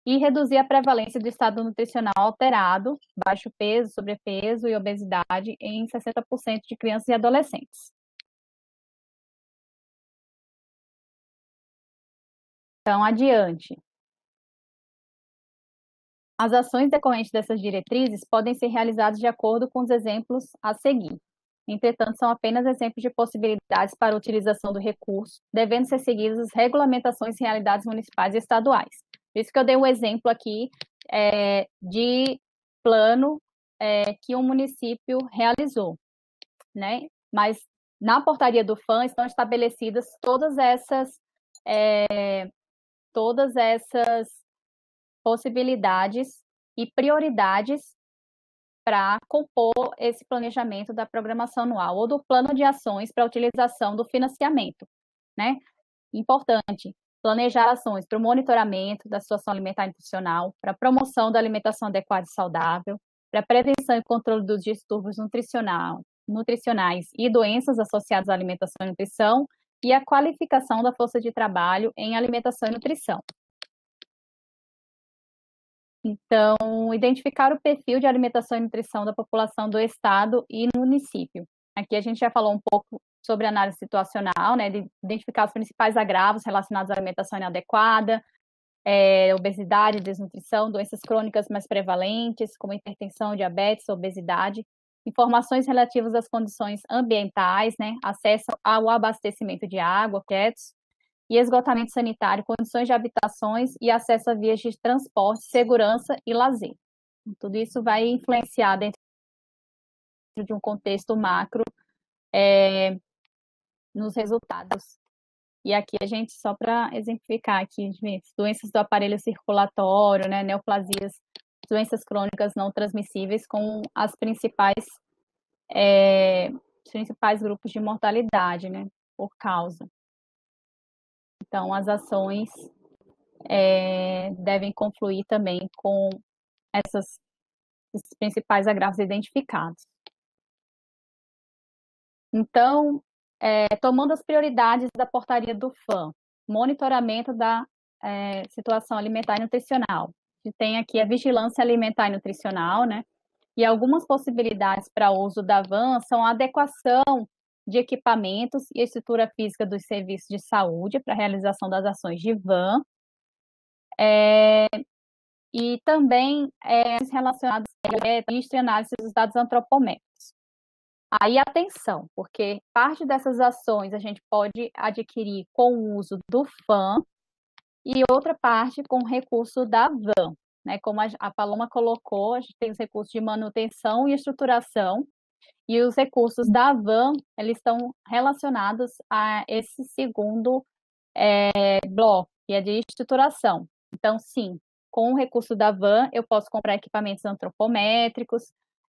e reduzir a prevalência do estado nutricional alterado, baixo peso, sobrepeso e obesidade em 60% de crianças e adolescentes. Então, adiante. As ações decorrentes dessas diretrizes podem ser realizadas de acordo com os exemplos a seguir. Entretanto, são apenas exemplos de possibilidades para a utilização do recurso, devendo ser seguidas as regulamentações e realidades municipais e estaduais. Por isso que eu dei um exemplo aqui de plano que um município realizou, né? Mas na portaria do FAM estão estabelecidas todas essas possibilidades e prioridades para compor esse planejamento da programação anual ou do plano de ações para a utilização do financiamento, né? Importante, planejar ações para o monitoramento da situação alimentar e nutricional, para a promoção da alimentação adequada e saudável, para a prevenção e controle dos distúrbios nutricionais e doenças associadas à alimentação e nutrição, e a qualificação da força de trabalho em alimentação e nutrição. Então, identificar o perfil de alimentação e nutrição da população do estado e no município. Aqui a gente já falou um pouco sobre análise situacional, né, de identificar os principais agravos relacionados à alimentação inadequada, obesidade, desnutrição, doenças crônicas mais prevalentes, como hipertensão, diabetes, obesidade, informações relativas às condições ambientais, né, acesso ao abastecimento de água, objetos, e esgotamento sanitário, condições de habitações e acesso a vias de transporte, segurança e lazer. Tudo isso vai influenciar dentro de um contexto macro nos resultados. E aqui a gente, só para exemplificar aqui, doenças do aparelho circulatório, né, neoplasias, doenças crônicas não transmissíveis com os principais grupos de mortalidade, né, por causa. Então, as ações devem confluir também com esses principais agravos identificados. Então, tomando as prioridades da portaria do FAM, monitoramento da situação alimentar e nutricional, tem aqui a vigilância alimentar e nutricional, né? E algumas possibilidades para o uso da van são a adequação de equipamentos e estrutura física dos serviços de saúde para a realização das ações de van, e também relacionadas à registro e análise dos dados antropométricos. Aí, atenção, porque parte dessas ações a gente pode adquirir com o uso do FAM e outra parte com o recurso da van, né? Como a Paloma colocou, a gente tem os recursos de manutenção e estruturação, e os recursos da van, eles estão relacionados a esse segundo bloco, que é de estruturação. Então, sim, com o recurso da van, eu posso comprar equipamentos antropométricos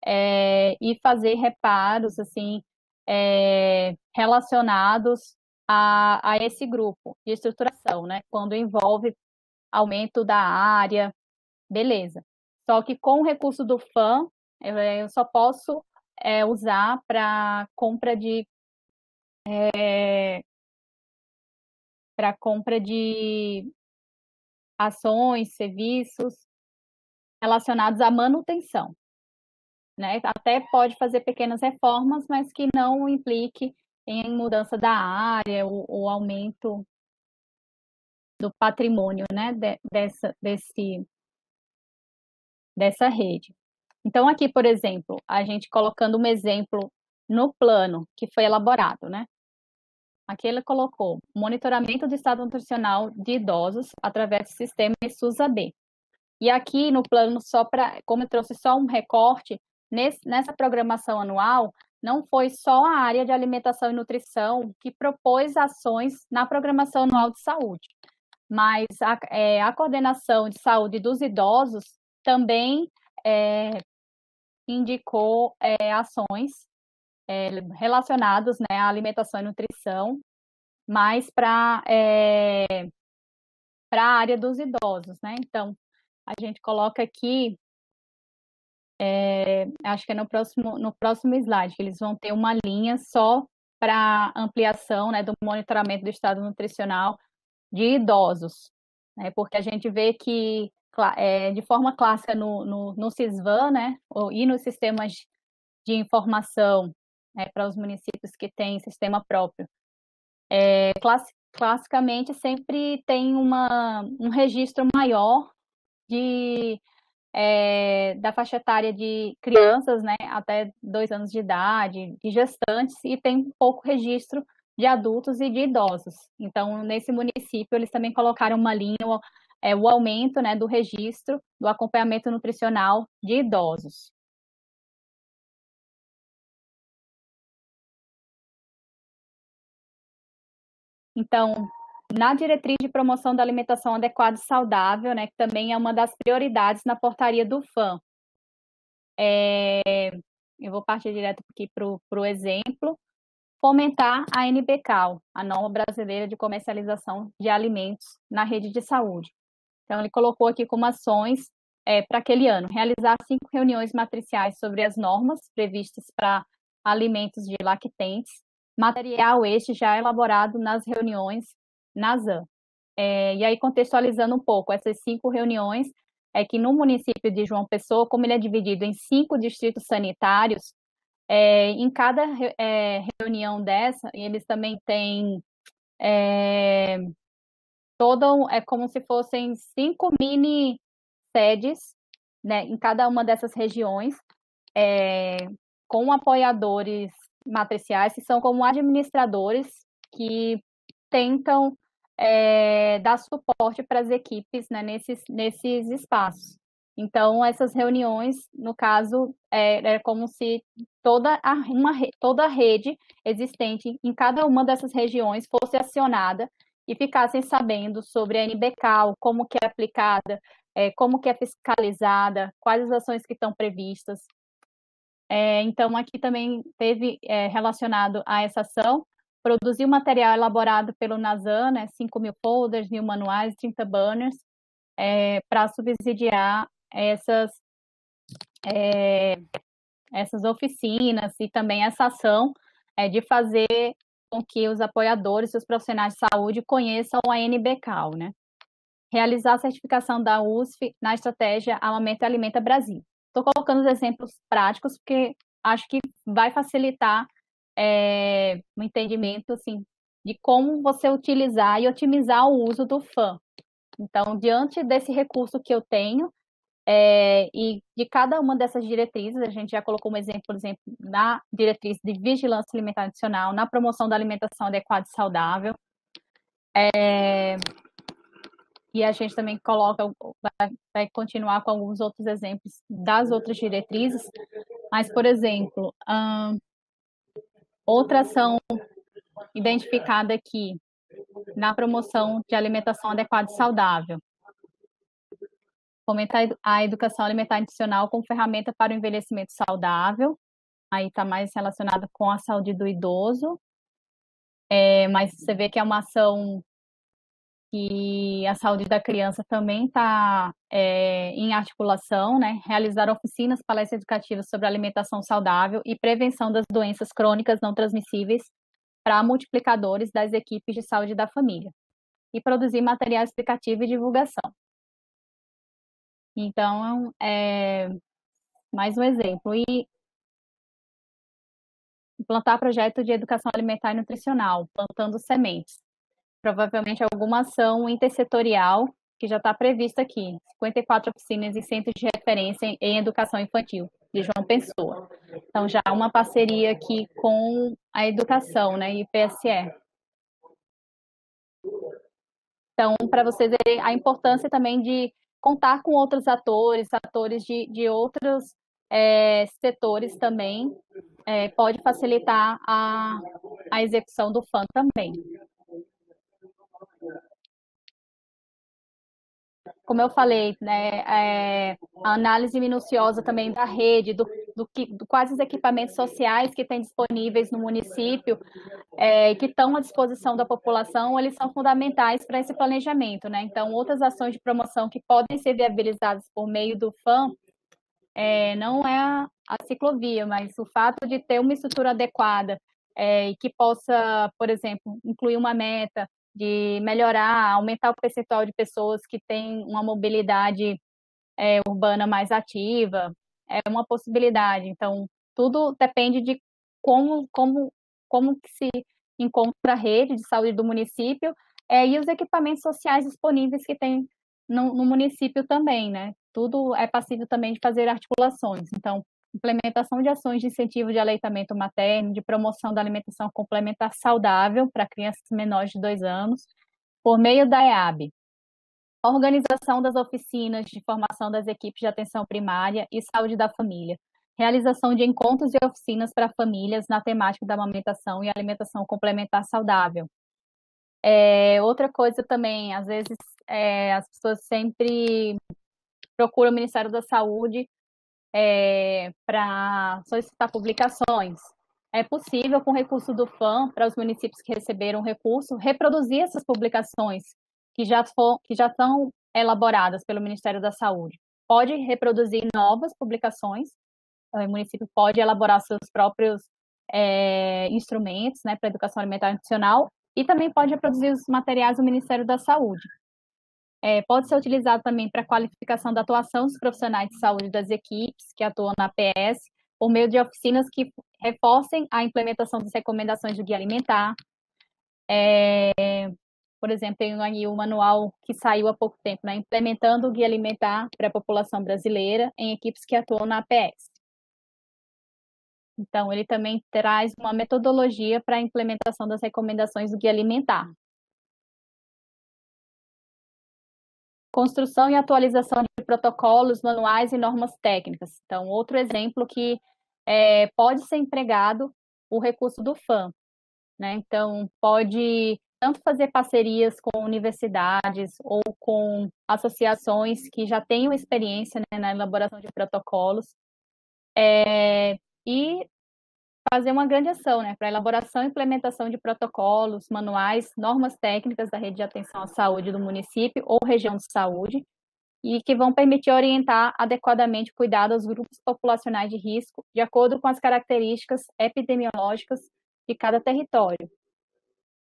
e fazer reparos, assim, relacionados a esse grupo de estruturação, né? Quando envolve aumento da área, beleza. Só que com o recurso do FAM, eu só posso usar para compra de ações, serviços relacionados à manutenção, né? Até pode fazer pequenas reformas, mas que não implique em mudança da área, o aumento do patrimônio, né? Dessa rede. Então, aqui, por exemplo, a gente colocando um exemplo no plano que foi elaborado, né? Aqui ele colocou monitoramento do estado nutricional de idosos através do sistema SUS-AB. E aqui no plano, como eu trouxe só um recorte, nessa programação anual, não foi só a área de alimentação e nutrição que propôs ações na programação anual de saúde, mas a coordenação de saúde dos idosos também indicou ações relacionadas, né, à alimentação e nutrição, mais para a área dos idosos, né? Então, a gente coloca aqui, acho que é no próximo slide, que eles vão ter uma linha só para ampliação, né, do monitoramento do estado nutricional de idosos, né? Porque a gente vê que, de forma clássica no SISVAN, né, e nos sistemas de informação para os municípios que têm sistema próprio, classicamente sempre tem um registro maior da faixa etária de crianças, né, até 2 anos de idade, de gestantes, e tem pouco registro de adultos e de idosos. Então, nesse município, eles também colocaram uma linha, o aumento, né, do registro do acompanhamento nutricional de idosos. Então, na diretriz de promoção da alimentação adequada e saudável, né, que também é uma das prioridades na portaria do FAM, eu vou partir direto aqui para o exemplo, fomentar a NBCAL, a Norma Brasileira de Comercialização de Alimentos na Rede de Saúde. Então, ele colocou aqui como ações para aquele ano, realizar 5 reuniões matriciais sobre as normas previstas para alimentos de lactentes, material este já elaborado nas reuniões na ZAN. E aí, contextualizando um pouco, essas 5 reuniões, que no município de João Pessoa, como ele é dividido em 5 distritos sanitários, em cada reunião dessa, eles também têm como se fossem 5 mini sedes, né, em cada uma dessas regiões, com apoiadores matriciais, que são como administradores que tentam dar suporte para as equipes, né, nesses espaços. Então, essas reuniões, no caso, é como se toda a rede existente em cada uma dessas regiões fosse acionada e ficassem sabendo sobre a NBCAL, como que é aplicada, como que é fiscalizada, quais as ações que estão previstas. Então, aqui também teve relacionado a essa ação, produzir o material elaborado pelo NASAN, né, 5.000 folders, 1.000 manuais, 30 banners, para subsidiar essas oficinas e também essa ação de fazer com que os apoiadores e os profissionais de saúde conheçam a NBCAL, né? realizar a certificação da USF na estratégia Amamenta e Alimenta Brasil. Estou colocando os exemplos práticos porque acho que vai facilitar o entendimento assim, de como você utilizar e otimizar o uso do FAM. Então, diante desse recurso que eu tenho, e de cada uma dessas diretrizes, a gente já colocou um exemplo, por exemplo, na diretriz de vigilância alimentar adicional, na promoção da alimentação adequada e saudável, e a gente também coloca, vai continuar com alguns outros exemplos das outras diretrizes, mas, por exemplo, outra ação identificada aqui na promoção de alimentação adequada e saudável, fomentar a educação alimentar adicional como ferramenta para o envelhecimento saudável, aí está mais relacionado com a saúde do idoso, mas você vê que é uma ação que a saúde da criança também está em articulação, né? Realizar oficinas, palestras educativas sobre alimentação saudável e prevenção das doenças crônicas não transmissíveis para multiplicadores das equipes de saúde da família e produzir material explicativo e divulgação. Então, mais um exemplo. E implantar projeto de educação alimentar e nutricional, plantando sementes. Provavelmente alguma ação intersetorial que já está prevista aqui. 54 oficinas e centros de referência em educação infantil, de João Pessoa. Então, já há uma parceria aqui com a educação, né, e PSE. Então, para vocês verem a importância também de contar com outros atores de outros setores também, pode facilitar a execução do FAM também. Como eu falei, né, a análise minuciosa também da rede, do quais os equipamentos sociais que tem disponíveis no município, que estão à disposição da população, eles são fundamentais para esse planejamento, né? Então, outras ações de promoção que podem ser viabilizadas por meio do FAM, não é a ciclovia, mas o fato de ter uma estrutura adequada e que possa, por exemplo, incluir uma meta de melhorar, aumentar o percentual de pessoas que têm uma mobilidade urbana mais ativa, é uma possibilidade. Então, tudo depende de como que se encontra a rede de saúde do município e os equipamentos sociais disponíveis que tem no município também, né? Tudo é passível também de fazer articulações. Então, implementação de ações de incentivo de aleitamento materno, de promoção da alimentação complementar saudável para crianças menores de 2 anos, por meio da EAB. Organização das oficinas de formação das equipes de atenção primária e saúde da família. Realização de encontros e oficinas para famílias na temática da amamentação e alimentação complementar saudável. Outra coisa também, às vezes, as pessoas sempre procuram o Ministério da Saúde para solicitar publicações. É possível, com recurso do FAM, para os municípios que receberam recurso, reproduzir essas publicações que já são elaboradas pelo Ministério da Saúde. Pode reproduzir novas publicações, o município pode elaborar seus próprios instrumentos, né, para educação alimentar nutricional, e também pode reproduzir os materiais do Ministério da Saúde. Pode ser utilizado também para qualificação da atuação dos profissionais de saúde das equipes que atuam na PS, por meio de oficinas que reforcem a implementação das recomendações do Guia Alimentar. Por exemplo, tem aí o manual que saiu há pouco tempo, né, implementando o Guia Alimentar para a população brasileira em equipes que atuam na APS. Então, ele também traz uma metodologia para a implementação das recomendações do Guia Alimentar. Construção e atualização de protocolos, manuais e normas técnicas. Então, outro exemplo que pode ser empregado o recurso do FAM, né? Então, pode tanto fazer parcerias com universidades ou com associações que já tenham experiência, né, na elaboração de protocolos, e fazer uma grande ação, né, para elaboração e implementação de protocolos, manuais, normas técnicas da rede de atenção à saúde do município ou região de saúde, e que vão permitir orientar adequadamente o cuidado aos grupos populacionais de risco, de acordo com as características epidemiológicas de cada território.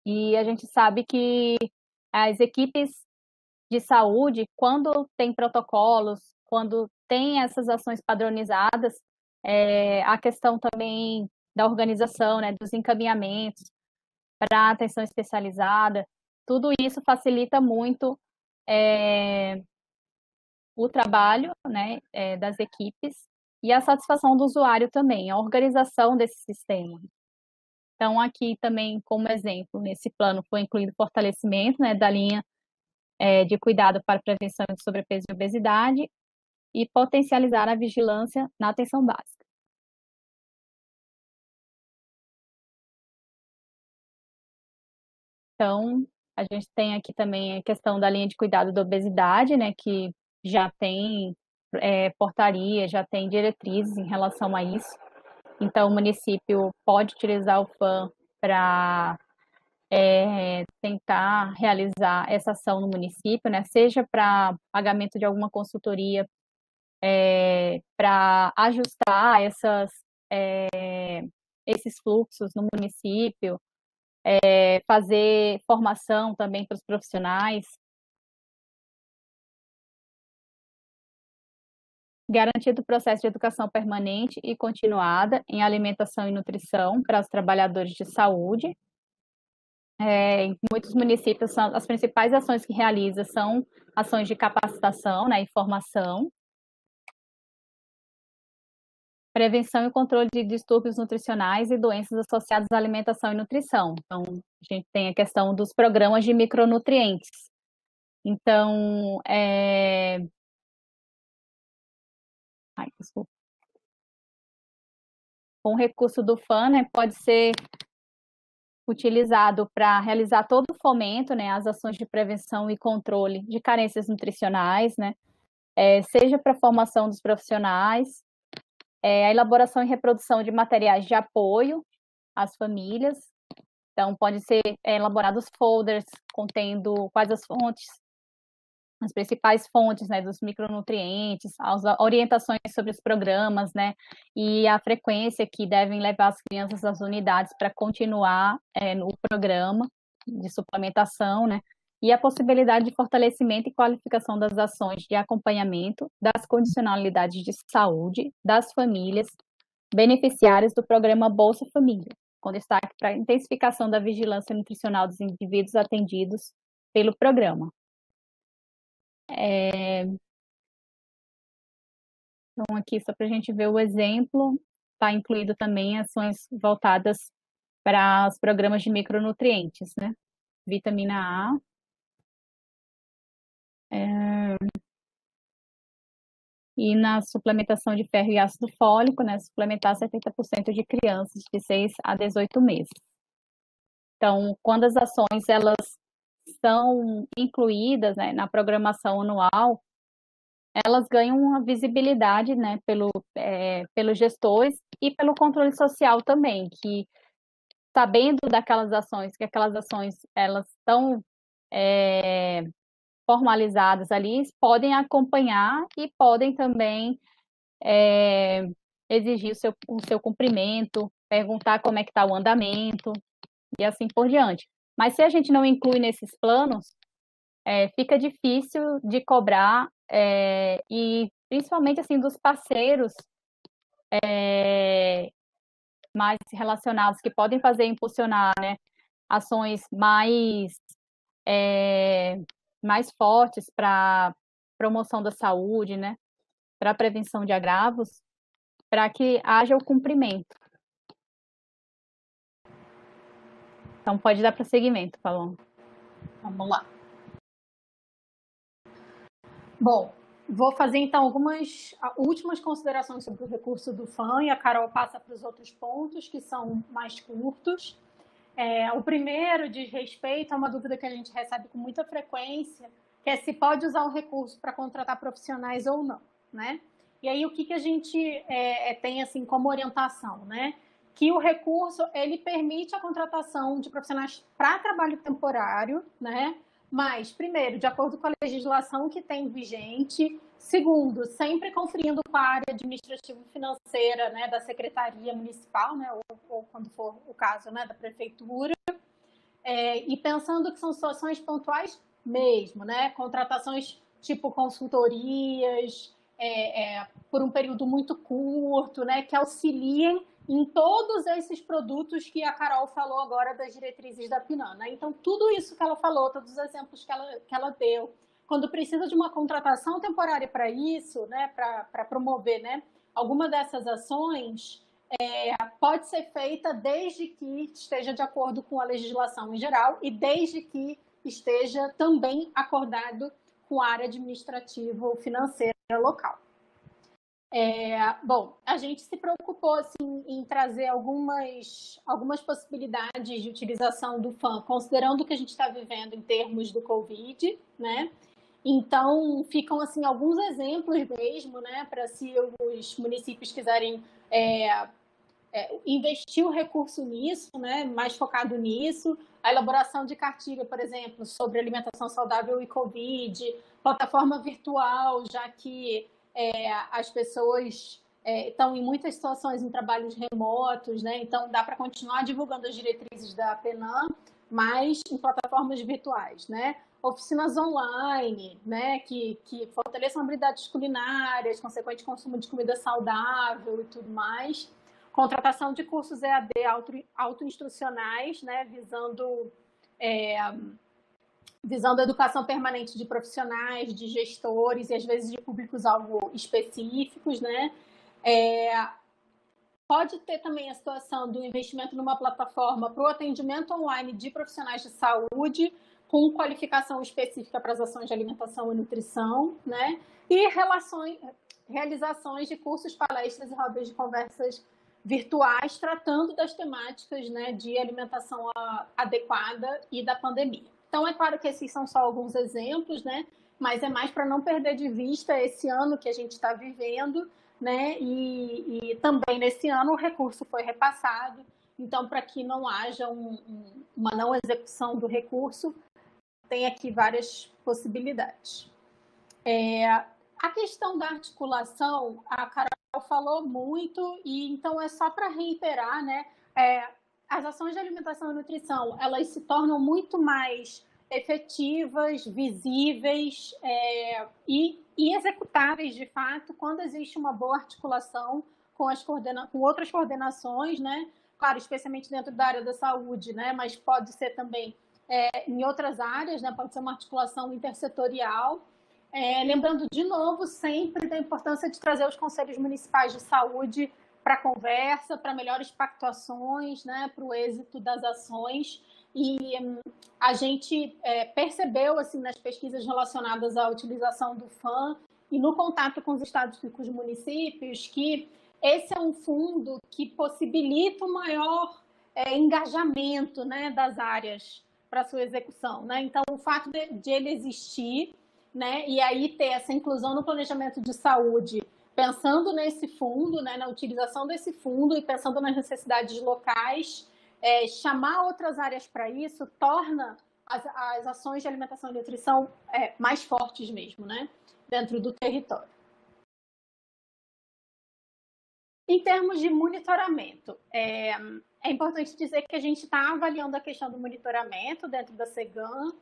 E a gente sabe que as equipes de saúde, quando tem protocolos, quando tem essas ações padronizadas, a questão também da organização, né, dos encaminhamentos para atenção especializada, tudo isso facilita muito o trabalho, né, das equipes e a satisfação do usuário também, a organização desse sistema. Então, aqui também, como exemplo, nesse plano foi incluído o fortalecimento, né, da linha de cuidado para prevenção de sobrepeso e obesidade e potencializar a vigilância na atenção básica. Então, a gente tem aqui também a questão da linha de cuidado da obesidade, né, que já tem portaria, já tem diretrizes em relação a isso. Então, o município pode utilizar o FAM para tentar realizar essa ação no município, né, seja para pagamento de alguma consultoria, para ajustar esses fluxos no município, fazer formação também para os profissionais, garantido o processo de educação permanente e continuada em alimentação e nutrição para os trabalhadores de saúde. Em muitos municípios, as principais ações que realiza são ações de capacitação, né, e formação, prevenção e controle de distúrbios nutricionais e doenças associadas à alimentação e nutrição. Então, a gente tem a questão dos programas de micronutrientes. Então, desculpa. Com o recurso do FAM, né, pode ser utilizado para realizar todo o fomento, né, as ações de prevenção e controle de carências nutricionais, né, seja para a formação dos profissionais, a elaboração e reprodução de materiais de apoio às famílias. Então, pode ser elaborados folders contendo quais as principais fontes, né, dos micronutrientes, as orientações sobre os programas, né, e a frequência que devem levar as crianças às unidades para continuar no programa de suplementação, né, e a possibilidade de fortalecimento e qualificação das ações de acompanhamento das condicionalidades de saúde das famílias beneficiárias do programa Bolsa Família, com destaque para a intensificação da vigilância nutricional dos indivíduos atendidos pelo programa. Então, aqui, só para a gente ver o exemplo, está incluído também ações voltadas para os programas de micronutrientes, né? Vitamina A. E na suplementação de ferro e ácido fólico, né? Suplementar 70% de crianças de 6 a 18 meses. Então, quando as ações elas são incluídas, né, na programação anual, elas ganham uma visibilidade, né, pelos gestores e pelo controle social também, que sabendo daquelas ações, que aquelas ações elas estão formalizadas ali, podem acompanhar e podem também exigir o seu cumprimento, perguntar como é que está o andamento e assim por diante. Mas se a gente não inclui nesses planos, fica difícil de cobrar e principalmente assim dos parceiros mais relacionados que podem fazer impulsionar, né, ações mais fortes para promoção da saúde, né, para prevenção de agravos, para que haja o cumprimento. Então pode dar prosseguimento, Paloma. Vamos lá. Bom, vou fazer então algumas últimas considerações sobre o recurso do FAM e a Carol passa para os outros pontos que são mais curtos. O primeiro diz respeito a uma dúvida que a gente recebe com muita frequência, que é se pode usar o recurso para contratar profissionais ou não, né? E aí o que a gente tem assim como orientação, né? Que o recurso ele permite a contratação de profissionais para trabalho temporário, né? Mas, primeiro, de acordo com a legislação que tem vigente. Segundo, sempre conferindo com a área administrativa e financeira, né, da Secretaria Municipal, né, ou quando for o caso, né, da Prefeitura. E pensando que são situações pontuais mesmo, né? Contratações tipo consultorias, por um período muito curto, né? Que auxiliem em todos esses produtos que a Carol falou agora das diretrizes da PNAD, né? Então, tudo isso que ela falou, todos os exemplos que ela deu, quando precisa de uma contratação temporária para isso, né? Para promover, né? Alguma dessas ações, pode ser feita desde que esteja de acordo com a legislação em geral e desde que esteja também acordado com a área administrativa ou financeira local. Bom, a gente se preocupou assim, em trazer algumas possibilidades de utilização do FAM, considerando o que a gente está vivendo em termos do Covid, né? Então, ficam assim alguns exemplos mesmo, né, para se os municípios quiserem investir o recurso nisso, né, mais focado nisso, a elaboração de cartilha, por exemplo, sobre alimentação saudável e Covid, plataforma virtual, já que as pessoas estão em muitas situações em trabalhos remotos, né, então dá para continuar divulgando as diretrizes da PNAD, mas em plataformas virtuais, né, oficinas online, né, que fortaleçam habilidades culinárias, consequente consumo de comida saudável e tudo mais. Contratação de cursos EAD autoinstrucionais, né, visando a educação permanente de profissionais, de gestores e às vezes de públicos-alvo específicos, né. Pode ter também a situação do investimento numa plataforma para o atendimento online de profissionais de saúde, com qualificação específica para as ações de alimentação e nutrição, né? E realizações de cursos, palestras e rodas de conversas virtuais, tratando das temáticas, né, de alimentação adequada e da pandemia. Então, é claro que esses são só alguns exemplos, né? Mas é mais para não perder de vista esse ano que a gente está vivendo, né? E também nesse ano o recurso foi repassado, então, para que não haja uma não execução do recurso, tem aqui várias possibilidades. A questão da articulação, a Carol falou muito, e então é só para reiterar, né? As ações de alimentação e nutrição, elas se tornam muito mais efetivas, visíveis e executáveis, de fato, quando existe uma boa articulação com outras coordenações, né? Claro, especialmente dentro da área da saúde, né? Mas pode ser também em outras áreas, né? Pode ser uma articulação intersetorial. Lembrando, de novo, sempre da importância de trazer os conselhos municipais de saúde para a conversa, para melhores pactuações, né? Para o êxito das ações. E a gente percebeu, assim, nas pesquisas relacionadas à utilização do FAM e no contato com os estados e com os municípios, que esse é um fundo que possibilita um maior engajamento, né, das áreas para sua execução, né? Então, o fato de ele existir, né, e aí ter essa inclusão no planejamento de saúde, pensando nesse fundo, né, na utilização desse fundo e pensando nas necessidades locais, chamar outras áreas para isso torna as ações de alimentação e nutrição mais fortes mesmo, né, dentro do território. Em termos de monitoramento, é importante dizer que a gente está avaliando a questão do monitoramento dentro da SEGAM,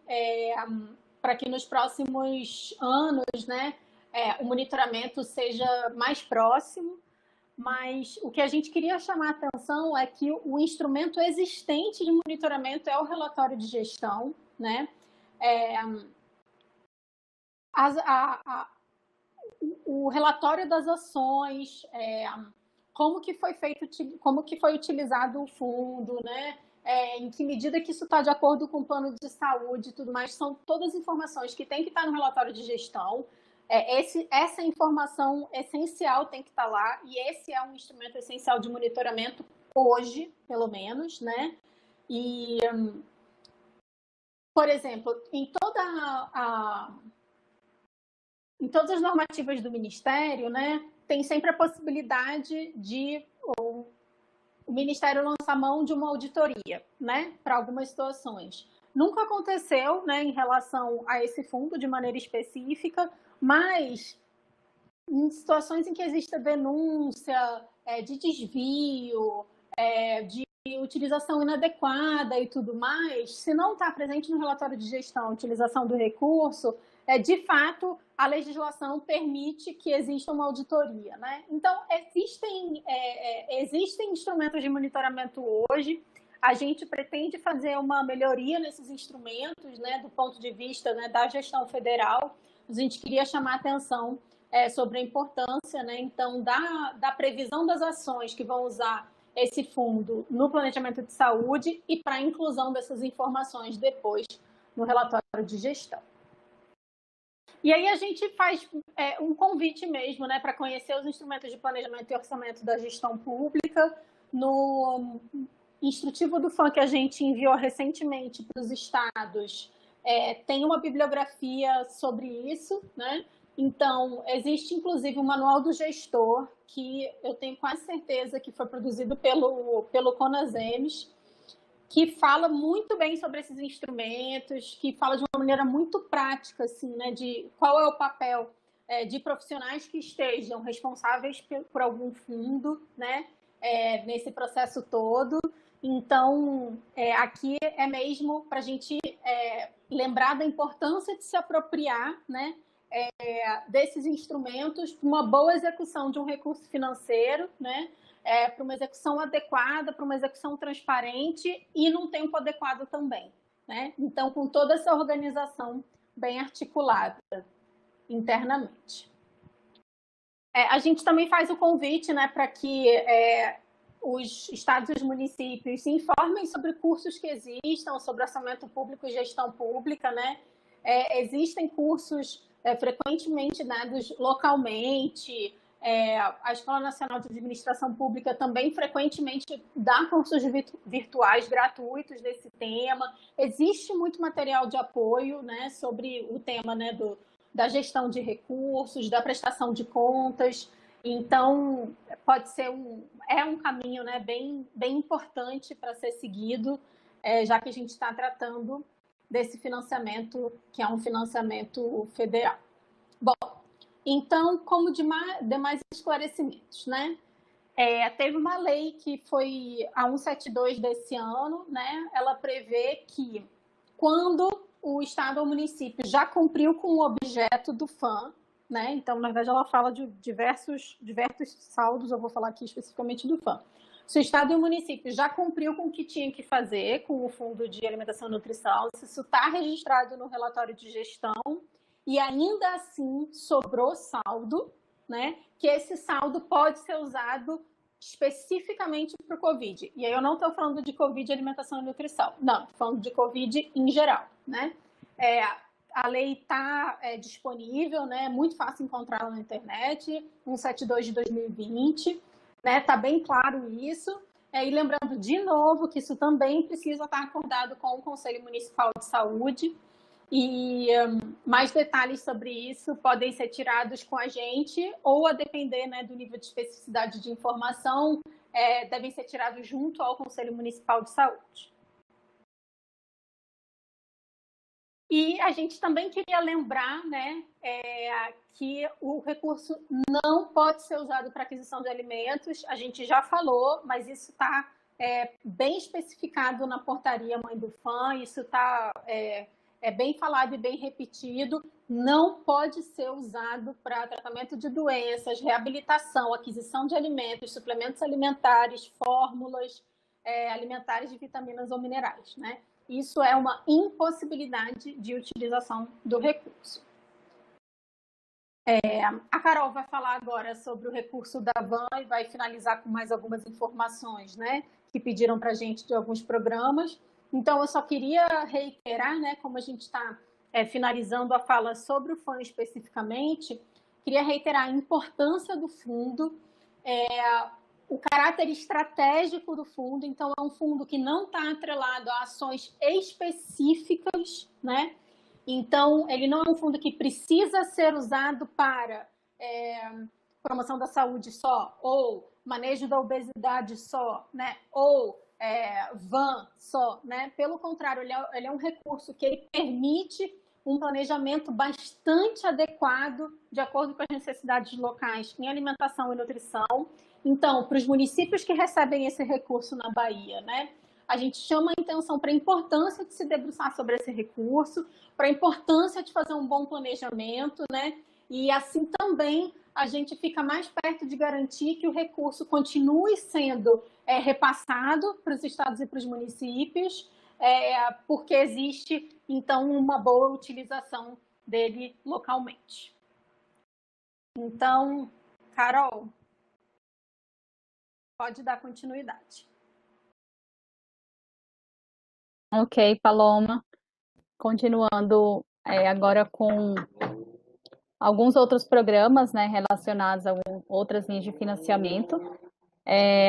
para que nos próximos anos, né, o monitoramento seja mais próximo, mas o que a gente queria chamar a atenção é que o instrumento existente de monitoramento é o relatório de gestão, né? O relatório das ações, como que foi utilizado o fundo, né? Em que medida que isso está de acordo com o plano de saúde e tudo mais, são todas informações que tem que estar no relatório de gestão. Essa informação essencial tem que estar lá, e esse é um instrumento essencial de monitoramento hoje, pelo menos, né? E, por exemplo, em todas as normativas do Ministério, né, tem sempre a possibilidade de o Ministério lançar mão de uma auditoria, né, para algumas situações. Nunca aconteceu, né, em relação a esse fundo de maneira específica, mas em situações em que exista denúncia de desvio, de utilização inadequada e tudo mais, se não está presente no relatório de gestão a utilização do recurso, de fato, a legislação permite que exista uma auditoria, né? Então, existem instrumentos de monitoramento hoje. A gente pretende fazer uma melhoria nesses instrumentos, né, do ponto de vista, né, da gestão federal. A gente queria chamar a atenção sobre a importância, né, então, da previsão das ações que vão usar esse fundo no planejamento de saúde e para a inclusão dessas informações depois no relatório de gestão. E aí a gente faz um convite mesmo, né, para conhecer os instrumentos de planejamento e orçamento da gestão pública. No instrutivo do FAM que a gente enviou recentemente para os estados, tem uma bibliografia sobre isso, né? Então, existe inclusive o Manual do Gestor, que eu tenho quase certeza que foi produzido pelo CONASEMES, que fala muito bem sobre esses instrumentos, que fala de uma maneira muito prática, assim, né, de qual é o papel de profissionais que estejam responsáveis por algum fundo, né, nesse processo todo. Então, aqui é mesmo para a gente lembrar da importância de se apropriar, né, desses instrumentos para uma boa execução de um recurso financeiro, né, para uma execução adequada, para uma execução transparente e num tempo adequado também, né? Então, com toda essa organização bem articulada internamente. A gente também faz o convite, né, para que os estados e os municípios se informem sobre cursos que existam, sobre orçamento público e gestão pública, né? Existem cursos frequentemente dados localmente. A Escola Nacional de Administração Pública também frequentemente dá cursos virtuais gratuitos desse tema. Existe muito material de apoio, né, sobre o tema, né, da gestão de recursos, da prestação de contas. Então, pode ser um caminho, né, bem importante para ser seguido, já que a gente está tratando desse financiamento, que é um financiamento federal. Bom, então, como demais esclarecimentos, né? Teve uma lei que foi a 172 desse ano, né? Ela prevê que quando o Estado ou o município já cumpriu com o objeto do FAM, né? Então, na verdade, ela fala de diversos saldos, eu vou falar aqui especificamente do FAM. Se o Estado e o município já cumpriu com o que tinha que fazer com o Fundo de Alimentação e Nutrição, se isso está registrado no relatório de gestão e ainda assim sobrou saldo, né? Que esse saldo pode ser usado especificamente para o Covid. E aí eu não estou falando de Covid, alimentação e nutrição. Não, estou falando de Covid em geral, né? A lei está disponível, né? É muito fácil encontrá-la na internet, 172 de 2020, né? Está bem claro isso. E lembrando de novo que isso também precisa estar acordado com o Conselho Municipal de Saúde. E mais detalhes sobre isso podem ser tirados com a gente ou, a depender, né, do nível de especificidade de informação, devem ser tirados junto ao Conselho Municipal de Saúde. E a gente também queria lembrar, né, que o recurso não pode ser usado para aquisição de alimentos. A gente já falou, mas isso está bem especificado na portaria Mãe do FAM, isso está bem falado e bem repetido. Não pode ser usado para tratamento de doenças, reabilitação, aquisição de alimentos, suplementos alimentares, fórmulas alimentares de vitaminas ou minerais, né? Isso é uma impossibilidade de utilização do recurso. A Carol vai falar agora sobre o recurso da VAN e vai finalizar com mais algumas informações, né, que pediram para a gente de alguns programas. Então, eu só queria reiterar, né, como a gente está finalizando a fala sobre o FAM especificamente, queria reiterar a importância do fundo, o caráter estratégico do fundo. Então, é um fundo que não está atrelado a ações específicas, né? Então, ele não é um fundo que precisa ser usado para promoção da saúde só, ou manejo da obesidade só, né? Ou VAN só, né? Pelo contrário, ele é um recurso que ele permite um planejamento bastante adequado, de acordo com as necessidades locais em alimentação e nutrição. Então, para os municípios que recebem esse recurso na Bahia, né, a gente chama a atenção para a importância de se debruçar sobre esse recurso, para a importância de fazer um bom planejamento, né, e assim também a gente fica mais perto de garantir que o recurso continue sendo repassado para os estados e para os municípios, porque existe, então, uma boa utilização dele localmente. Então, Carol, pode dar continuidade. Ok, Paloma. Continuando agora com alguns outros programas, né, relacionados a outras linhas de financiamento.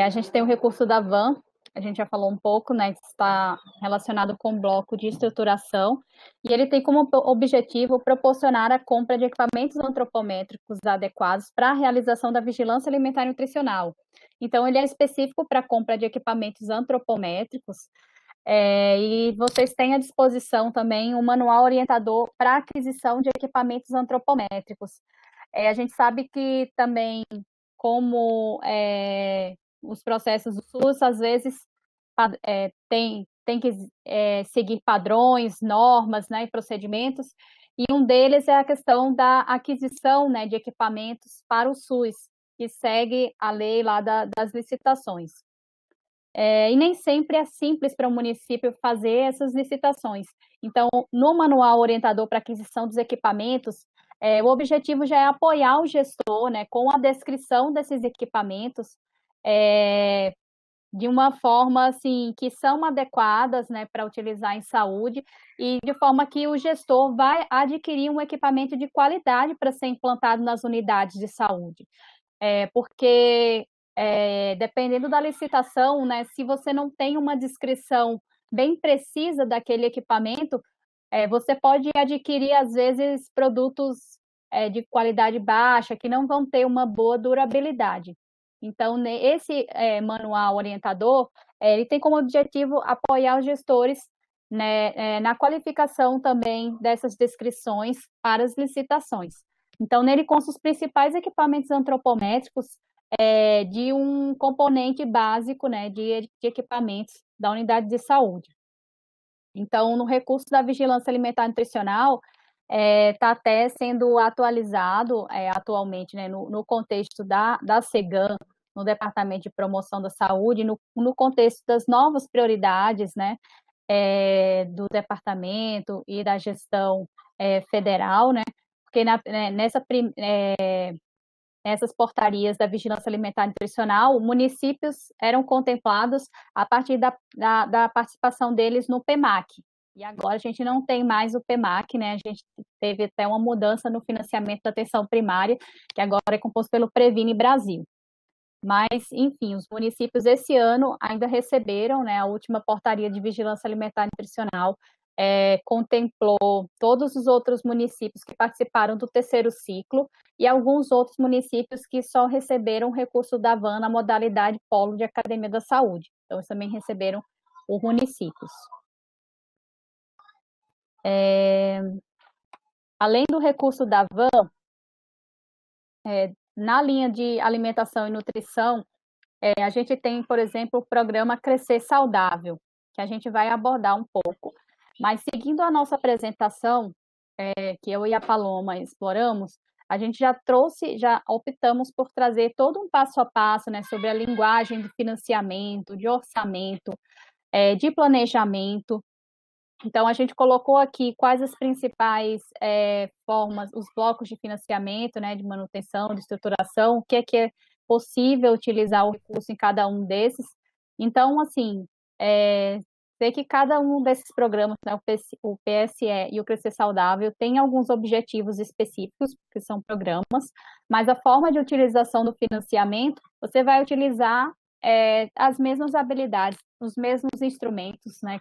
A gente tem o recurso da VAN, a gente já falou um pouco, né, que está relacionado com o bloco de estruturação, e ele tem como objetivo proporcionar a compra de equipamentos antropométricos adequados para a realização da vigilância alimentar e nutricional. Então, ele é específico para a compra de equipamentos antropométricos, e vocês têm à disposição também um manual orientador para aquisição de equipamentos antropométricos. A gente sabe que também, como os processos do SUS, às vezes, tem que seguir padrões, normas, né, e procedimentos, e um deles é a questão da aquisição, né, de equipamentos para o SUS, que segue a lei lá das licitações. E nem sempre é simples para o município fazer essas licitações. Então, no manual orientador para aquisição dos equipamentos, o objetivo já é apoiar o gestor, né, com a descrição desses equipamentos, de uma forma assim que são adequadas, né, para utilizar em saúde, e de forma que o gestor vai adquirir um equipamento de qualidade para ser implantado nas unidades de saúde. Porque dependendo da licitação, né, se você não tem uma descrição bem precisa daquele equipamento, você pode adquirir, às vezes, produtos de qualidade baixa, que não vão ter uma boa durabilidade. Então, esse manual orientador, ele tem como objetivo apoiar os gestores, né, na qualificação também dessas descrições para as licitações. Então, nele constam os principais equipamentos antropométricos de um componente básico, né, de equipamentos da unidade de saúde. Então, no recurso da vigilância alimentar e nutricional, está até sendo atualizado atualmente, né, no contexto da CEGAM, no Departamento de Promoção da Saúde, no contexto das novas prioridades, né, do departamento e da gestão federal, né, porque nessas portarias da vigilância alimentar e nutricional, municípios eram contemplados a partir da participação deles no PEMAC. E agora a gente não tem mais o PEMAC, né? A gente teve até uma mudança no financiamento da atenção primária, que agora é composto pelo Previne Brasil. Mas, enfim, os municípios esse ano ainda receberam, né, a última portaria de vigilância alimentar e nutricional, contemplou todos os outros municípios que participaram do terceiro ciclo e alguns outros municípios que só receberam o recurso da VAN na modalidade Polo de Academia da Saúde. Então, eles também receberam os municípios. Além do recurso da VAN, na linha de alimentação e nutrição, a gente tem, por exemplo, o programa Crescer Saudável, que a gente vai abordar um pouco. Mas seguindo a nossa apresentação, que eu e a Paloma exploramos, a gente já optamos por trazer todo um passo a passo, né, sobre a linguagem de financiamento, de orçamento, de planejamento. Então, a gente colocou aqui quais as principais formas, os blocos de financiamento, né, de manutenção, de estruturação, o que é possível utilizar o recurso em cada um desses. Então, assim, sei que cada um desses programas, né, o PSE e o Crescer Saudável, tem alguns objetivos específicos, que são programas, mas a forma de utilização do financiamento, você vai utilizar as mesmas habilidades, os mesmos instrumentos, né,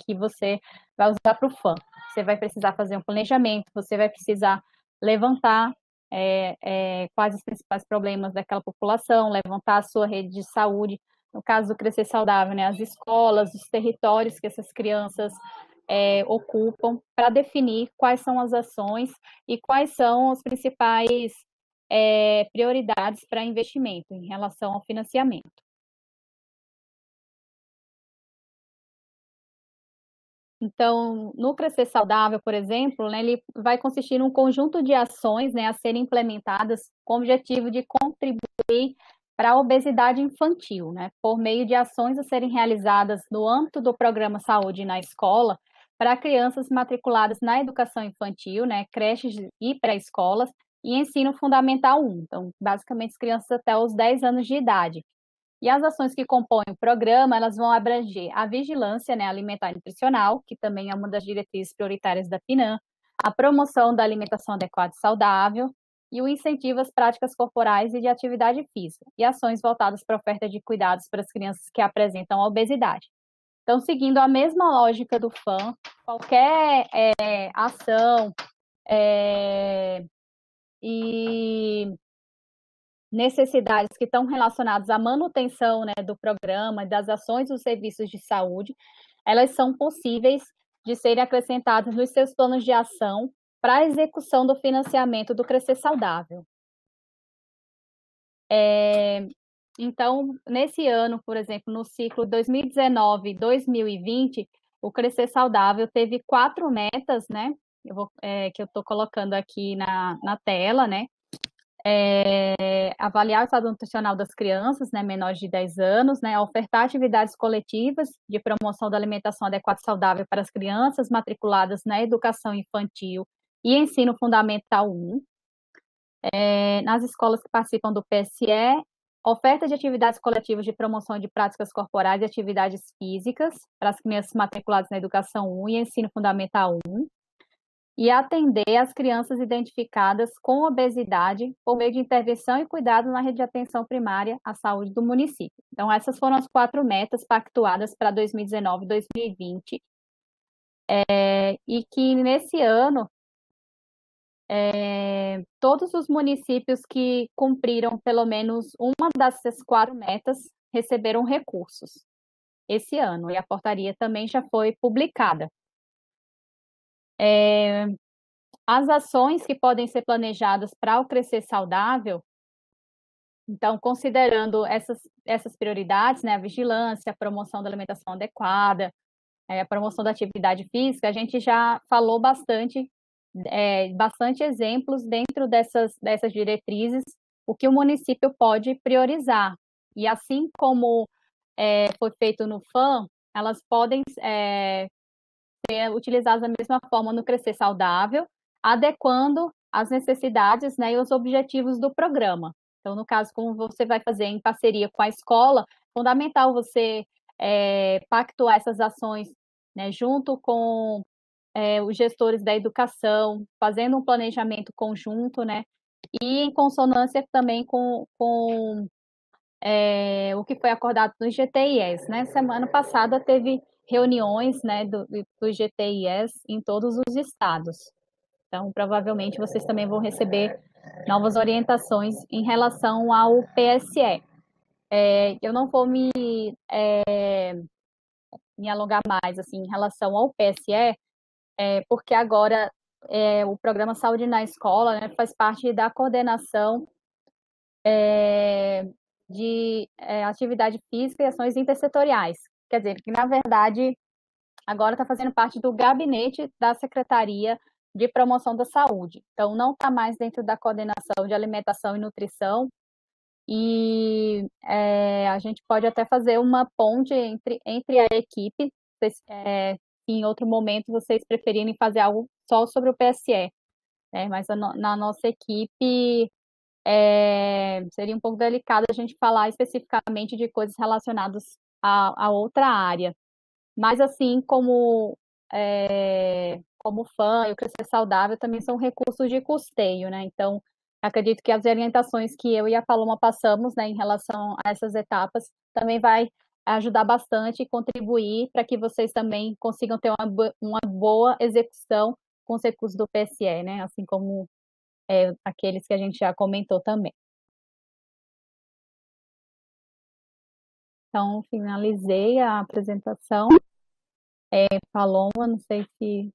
que você vai usar para o FAM. Você vai precisar fazer um planejamento, você vai precisar levantar quais os principais problemas daquela população, levantar a sua rede de saúde, no caso do Crescer Saudável, né, as escolas, os territórios que essas crianças ocupam para definir quais são as ações e quais são as principais prioridades para investimento em relação ao financiamento. Então, no Crescer Saudável, por exemplo, né, ele vai consistir em um conjunto de ações, né, a serem implementadas com o objetivo de contribuir para a obesidade infantil, né, por meio de ações a serem realizadas no âmbito do programa Saúde na Escola para crianças matriculadas na educação infantil, né, creches e pré-escolas e ensino fundamental 1. Então, basicamente, as crianças até os 10 anos de idade. E as ações que compõem o programa, elas vão abranger a vigilância, né, alimentar e nutricional, que também é uma das diretrizes prioritárias da PNAM, a promoção da alimentação adequada e saudável, e o incentivo às práticas corporais e de atividade física, e ações voltadas para a oferta de cuidados para as crianças que apresentam obesidade. Então, seguindo a mesma lógica do FAM, qualquer ação e necessidades que estão relacionadas à manutenção, né, do programa, das ações dos serviços de saúde, elas são possíveis de serem acrescentadas nos seus planos de ação para a execução do financiamento do Crescer Saudável. Então, nesse ano, por exemplo, no ciclo 2019-2020, o Crescer Saudável teve 4 metas, né, que eu estou colocando aqui na tela, né, avaliar o estado nutricional das crianças, né, menores de 10 anos, né, ofertar atividades coletivas de promoção da alimentação adequada e saudável para as crianças matriculadas na educação infantil e ensino fundamental 1, nas escolas que participam do PSE, oferta de atividades coletivas de promoção de práticas corporais e atividades físicas para as crianças matriculadas na educação 1 e ensino fundamental 1, e atender as crianças identificadas com obesidade por meio de intervenção e cuidado na rede de atenção primária à saúde do município. Então, essas foram as 4 metas pactuadas para 2019 e 2020, e que nesse ano, todos os municípios que cumpriram pelo menos uma dessas 4 metas receberam recursos esse ano, e a portaria também já foi publicada. As ações que podem ser planejadas para o Crescer Saudável, então, considerando essas prioridades, né, a vigilância, a promoção da alimentação adequada, a promoção da atividade física, a gente já falou bastante exemplos dentro dessas diretrizes, o que o município pode priorizar. E assim como foi feito no FAM, elas podem ser utilizadas da mesma forma no Crescer Saudável, adequando as necessidades, né, e os objetivos do programa. Então, no caso, como você vai fazer em parceria com a escola, fundamental você pactuar essas ações, né, junto com os gestores da educação, fazendo um planejamento conjunto, né, e em consonância também com o que foi acordado nos GTIs, né. Semana passada teve reuniões, né, do GTIs em todos os estados. Então, provavelmente, vocês também vão receber novas orientações em relação ao PSE. Eu não vou me alongar mais, assim, em relação ao PSE, porque agora o programa Saúde na Escola, né, faz parte da coordenação de atividade física e ações intersetoriais. Quer dizer, que, na verdade, agora está fazendo parte do gabinete da Secretaria de Promoção da Saúde. Então, não está mais dentro da coordenação de alimentação e nutrição, e a gente pode até fazer uma ponte entre a equipe, em outro momento vocês preferirem fazer algo só sobre o PSE, né? Mas na nossa equipe seria um pouco delicado a gente falar especificamente de coisas relacionadas a outra área. Mas assim como o FAM e o Crescer Saudável também são recursos de custeio, né? Então, acredito que as orientações que eu e a Paloma passamos, né, em relação a essas etapas, também vai ajudar bastante e contribuir para que vocês também consigam ter uma boa execução com os recursos do PSE, né? Assim como aqueles que a gente já comentou também. Então, finalizei a apresentação. Paloma, não sei se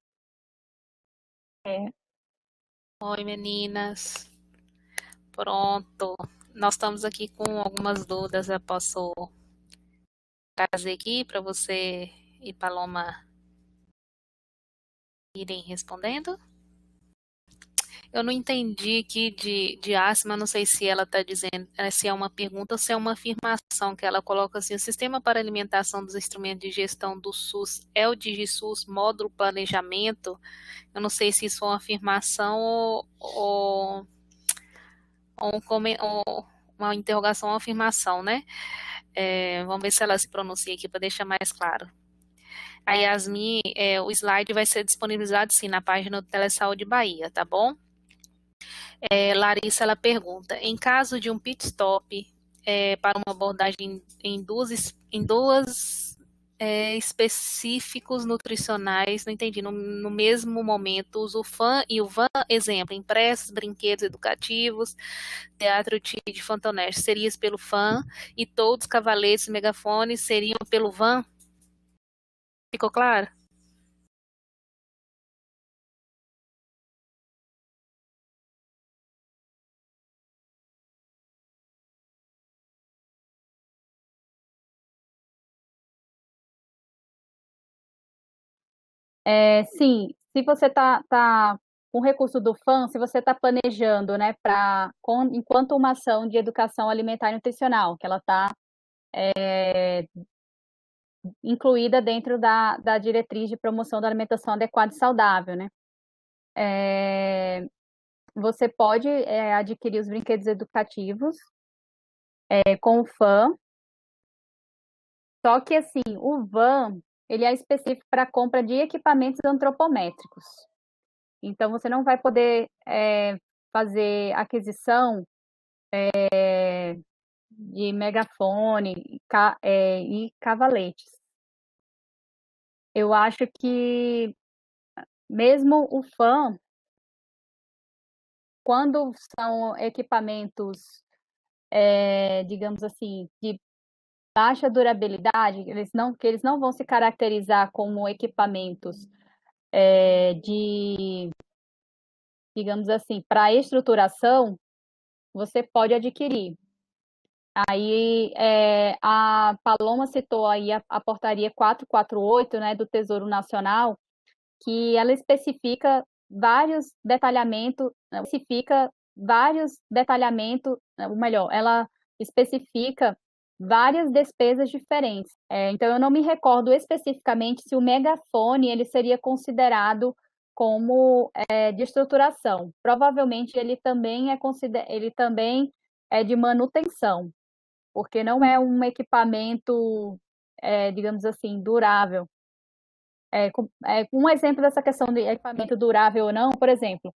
é. Oi, meninas. Pronto. Nós estamos aqui com algumas dúvidas. Eu posso trazer aqui para você e Paloma irem respondendo? Eu não entendi aqui de Asma, não sei se ela está dizendo, se é uma pergunta ou se é uma afirmação, que ela coloca assim: o sistema para alimentação dos instrumentos de gestão do SUS é o DigiSUS módulo planejamento. Eu não sei se isso é uma afirmação ou uma interrogação ou afirmação, né? Vamos ver se ela se pronuncia aqui para deixar mais claro. A Yasmin, o slide vai ser disponibilizado sim na página do Telesaúde Bahia, tá bom? Larissa, ela pergunta: em caso de um pit stop para uma abordagem em duas específicos nutricionais, não entendi, no mesmo momento, uso o FAN e o VAN, exemplo, impressos, brinquedos educativos, teatro de fantonetes, seria pelo FAN e todos os cavaletes e megafones seriam pelo VAN? Ficou claro? Sim, se você tá com o recurso do FAM, se você está planejando, né, enquanto uma ação de educação alimentar e nutricional, que ela está incluída dentro da diretriz de promoção da alimentação adequada e saudável, né? Você pode adquirir os brinquedos educativos com o FAM, só que assim, o VAM, ele é específico para compra de equipamentos antropométricos. Então, você não vai poder fazer aquisição de megafone e cavaletes. Eu acho que mesmo o FAM, quando são equipamentos, digamos assim, de baixa durabilidade, que eles não vão se caracterizar como equipamentos digamos assim, para estruturação, você pode adquirir. Aí a Paloma citou aí a portaria 448, né, do Tesouro Nacional, que ela especifica vários detalhamentos, ou melhor, ela especifica várias despesas diferentes. Então, eu não me recordo especificamente se o megafone ele seria considerado como de estruturação. Provavelmente ele também é de manutenção, porque não é um equipamento, digamos assim, durável. Um exemplo dessa questão de equipamento durável ou não, por exemplo,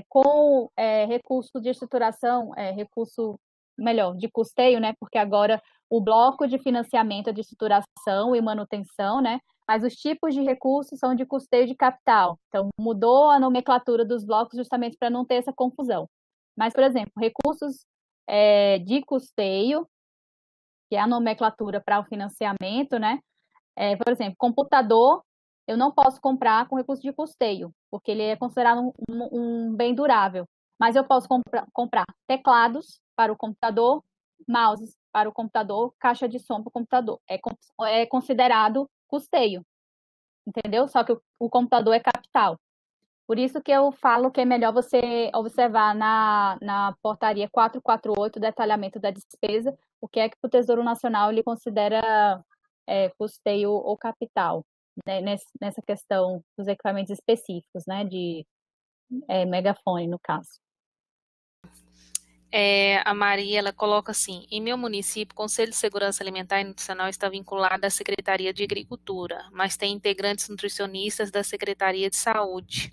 com recurso de estruturação, recurso melhor, de custeio, né? Porque agora o bloco de financiamento é de estruturação e manutenção, né? Mas os tipos de recursos são de custeio de capital. Então, mudou a nomenclatura dos blocos justamente para não ter essa confusão. Mas, por exemplo, recursos de custeio, que é a nomenclatura para o financiamento, né? Por exemplo, computador, eu não posso comprar com recurso de custeio, porque ele é considerado um bem durável. Mas eu posso comprar teclados para o computador, mouses para o computador, caixa de som para o computador. É considerado custeio, entendeu? Só que o computador é capital. Por isso que eu falo que é melhor você observar na portaria 448, o detalhamento da despesa, o que é que o Tesouro Nacional ele considera custeio ou capital, né, nessa questão dos equipamentos específicos, né, de megafone, no caso. A Maria, ela coloca assim: em meu município, o Conselho de Segurança Alimentar e Nutricional está vinculado à Secretaria de Agricultura, mas tem integrantes nutricionistas da Secretaria de Saúde.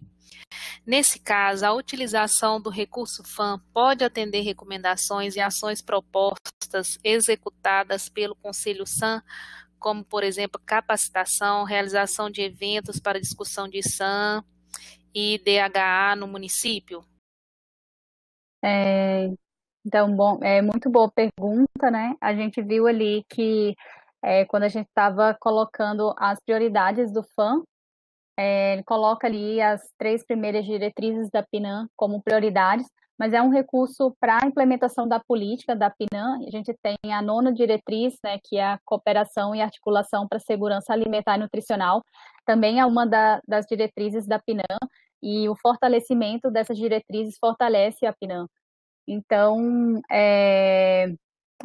Nesse caso, a utilização do recurso FAM pode atender recomendações e ações propostas executadas pelo Conselho SAM, como, por exemplo, capacitação, realização de eventos para discussão de SAM e DHA no município? Então, bom, é muito boa pergunta, né? A gente viu ali que quando a gente estava colocando as prioridades do FAM, ele coloca ali as 3 primeiras diretrizes da PNAM como prioridades, mas é um recurso para a implementação da política da PNAM. A gente tem a 9ª diretriz, né, que é a cooperação e articulação para a segurança alimentar e nutricional, também é uma das diretrizes da PNAM, e o fortalecimento dessas diretrizes fortalece a PNAM. Então, é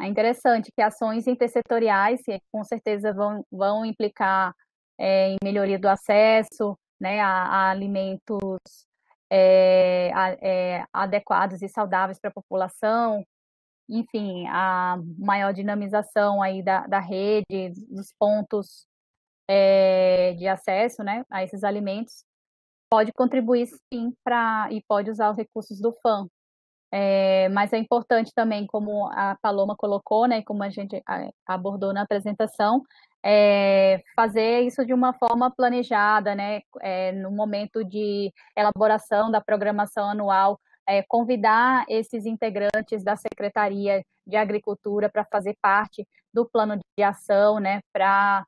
interessante que ações intersetoriais, que com certeza vão implicar em melhoria do acesso, né, a alimentos adequados e saudáveis para a população, enfim, a maior dinamização aí da rede, dos pontos de acesso, né, a esses alimentos, pode contribuir sim e pode usar os recursos do FAM. Mas é importante também, como a Paloma colocou, né, como a gente abordou na apresentação, fazer isso de uma forma planejada, né, no momento de elaboração da programação anual, convidar esses integrantes da Secretaria de Agricultura para fazer parte do plano de ação, né, para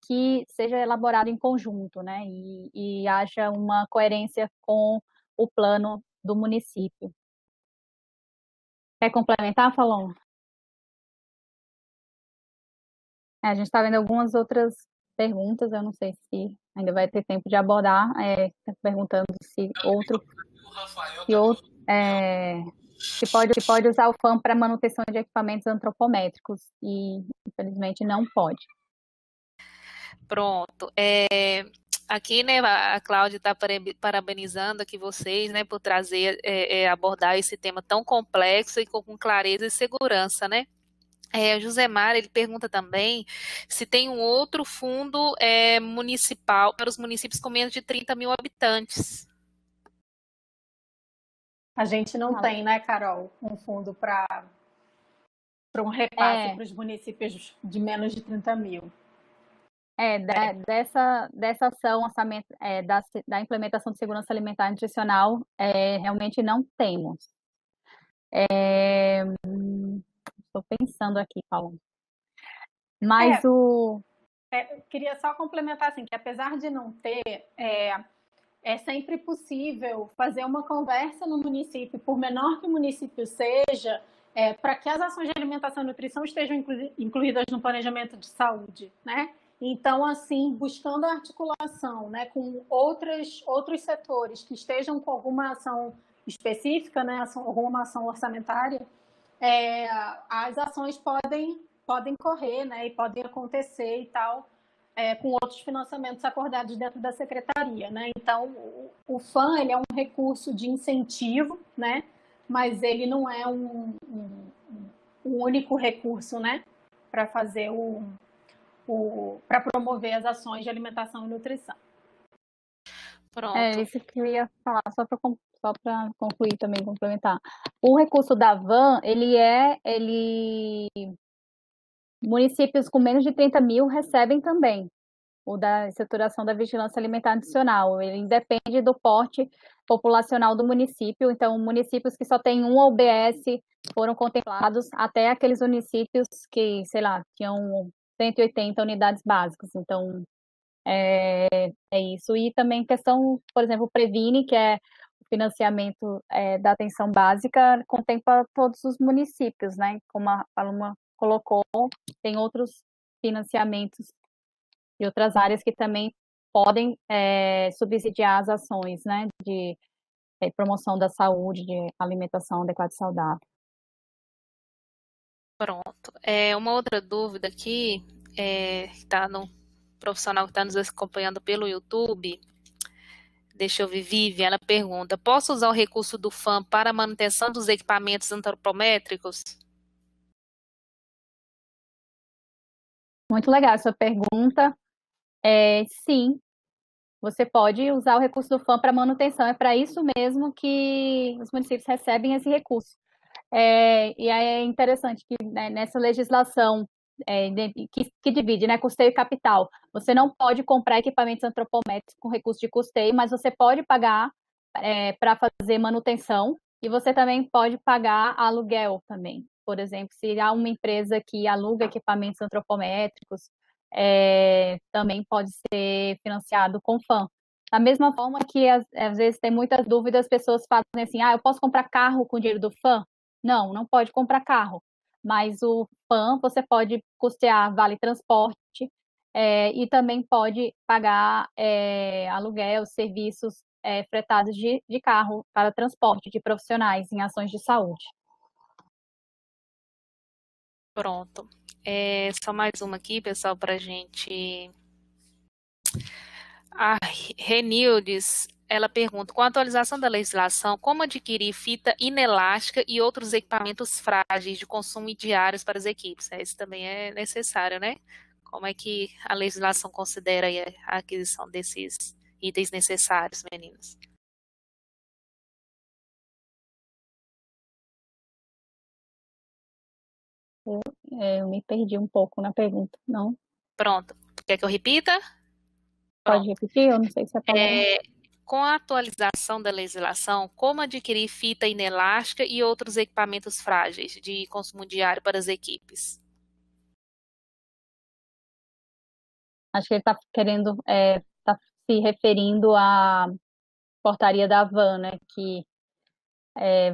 que seja elaborado em conjunto, né, e haja uma coerência com o plano do município. Quer complementar, Falon? A gente está vendo algumas outras perguntas, eu não sei se ainda vai ter tempo de abordar, perguntando se pode usar o FAM para manutenção de equipamentos antropométricos, e infelizmente não pode. Pronto. Aqui, né, a Cláudia está parabenizando aqui vocês, né, por trazer, abordar esse tema tão complexo e com clareza e segurança, né? Josemar, ele pergunta também se tem um outro fundo municipal para os municípios com menos de 30 mil habitantes. A gente não tem, né, Carol, um fundo para um repasse para os municípios de menos de 30 mil. Dessa ação orçamento, da implementação de segurança alimentar e nutricional, realmente não temos. Estou pensando aqui, Paulo. Mas queria só complementar, assim, que apesar de não ter, é sempre possível fazer uma conversa no município, por menor que o município seja, para que as ações de alimentação e nutrição estejam incluídas no planejamento de saúde, né? Então, assim, buscando a articulação, né, com outros setores que estejam com alguma ação específica, né, alguma ação orçamentária, as ações podem correr, né, e podem acontecer e tal, com outros financiamentos acordados dentro da secretaria, né? Então, o FAM, ele é um recurso de incentivo, né, mas ele não é um único recurso, né, para fazer para promover as ações de alimentação e nutrição. Pronto. Isso que eu ia falar, só para concluir também, complementar. O recurso da VAN, municípios com menos de 30 mil recebem também o da estruturação da vigilância alimentar nutricional. Ele independe do porte populacional do município, então municípios que só têm um OBS foram contemplados, até aqueles municípios que, sei lá, tinham 180 unidades básicas. Então, é isso. E também questão, por exemplo, o Previne, que é o financiamento da atenção básica, contempla todos os municípios, né? Como a Paloma colocou, tem outros financiamentos de outras áreas que também podem subsidiar as ações, né? De promoção da saúde, de alimentação adequada e saudável. Pronto. Uma outra dúvida aqui, está no profissional que está nos acompanhando pelo YouTube, deixa eu ver, Vivian, ela pergunta, posso usar o recurso do FAM para a manutenção dos equipamentos antropométricos? Muito legal essa pergunta. Sim, você pode usar o recurso do FAM para manutenção, é para isso mesmo que os municípios recebem esse recurso. E é interessante que, né, nessa legislação que divide, né, custeio e capital, você não pode comprar equipamentos antropométricos com recurso de custeio, mas você pode pagar para fazer manutenção, e você também pode pagar aluguel também, por exemplo, se há uma empresa que aluga equipamentos antropométricos, também pode ser financiado com FAM. Da mesma forma que, às vezes, tem muitas dúvidas, as pessoas fazem assim, eu posso comprar carro com dinheiro do FAM? Não, não pode comprar carro, mas o FAM você pode custear vale transporte, e também pode pagar aluguel, serviços fretados de carro para transporte de profissionais em ações de saúde. Pronto. Só mais uma aqui, pessoal, para a gente... A Renildes, ela pergunta, com a atualização da legislação, como adquirir fita inelástica e outros equipamentos frágeis de consumo diários para as equipes? Isso também é necessário, né? Como é que a legislação considera aí a aquisição desses itens necessários, meninas? Eu me perdi um pouco na pergunta, não? Pronto. Quer que eu repita? Pode repetir? Eu não sei se é falando. Com a atualização da legislação, como adquirir fita inelástica e outros equipamentos frágeis de consumo diário para as equipes? Acho que ele está querendo, está se referindo à portaria da AVAN, né, que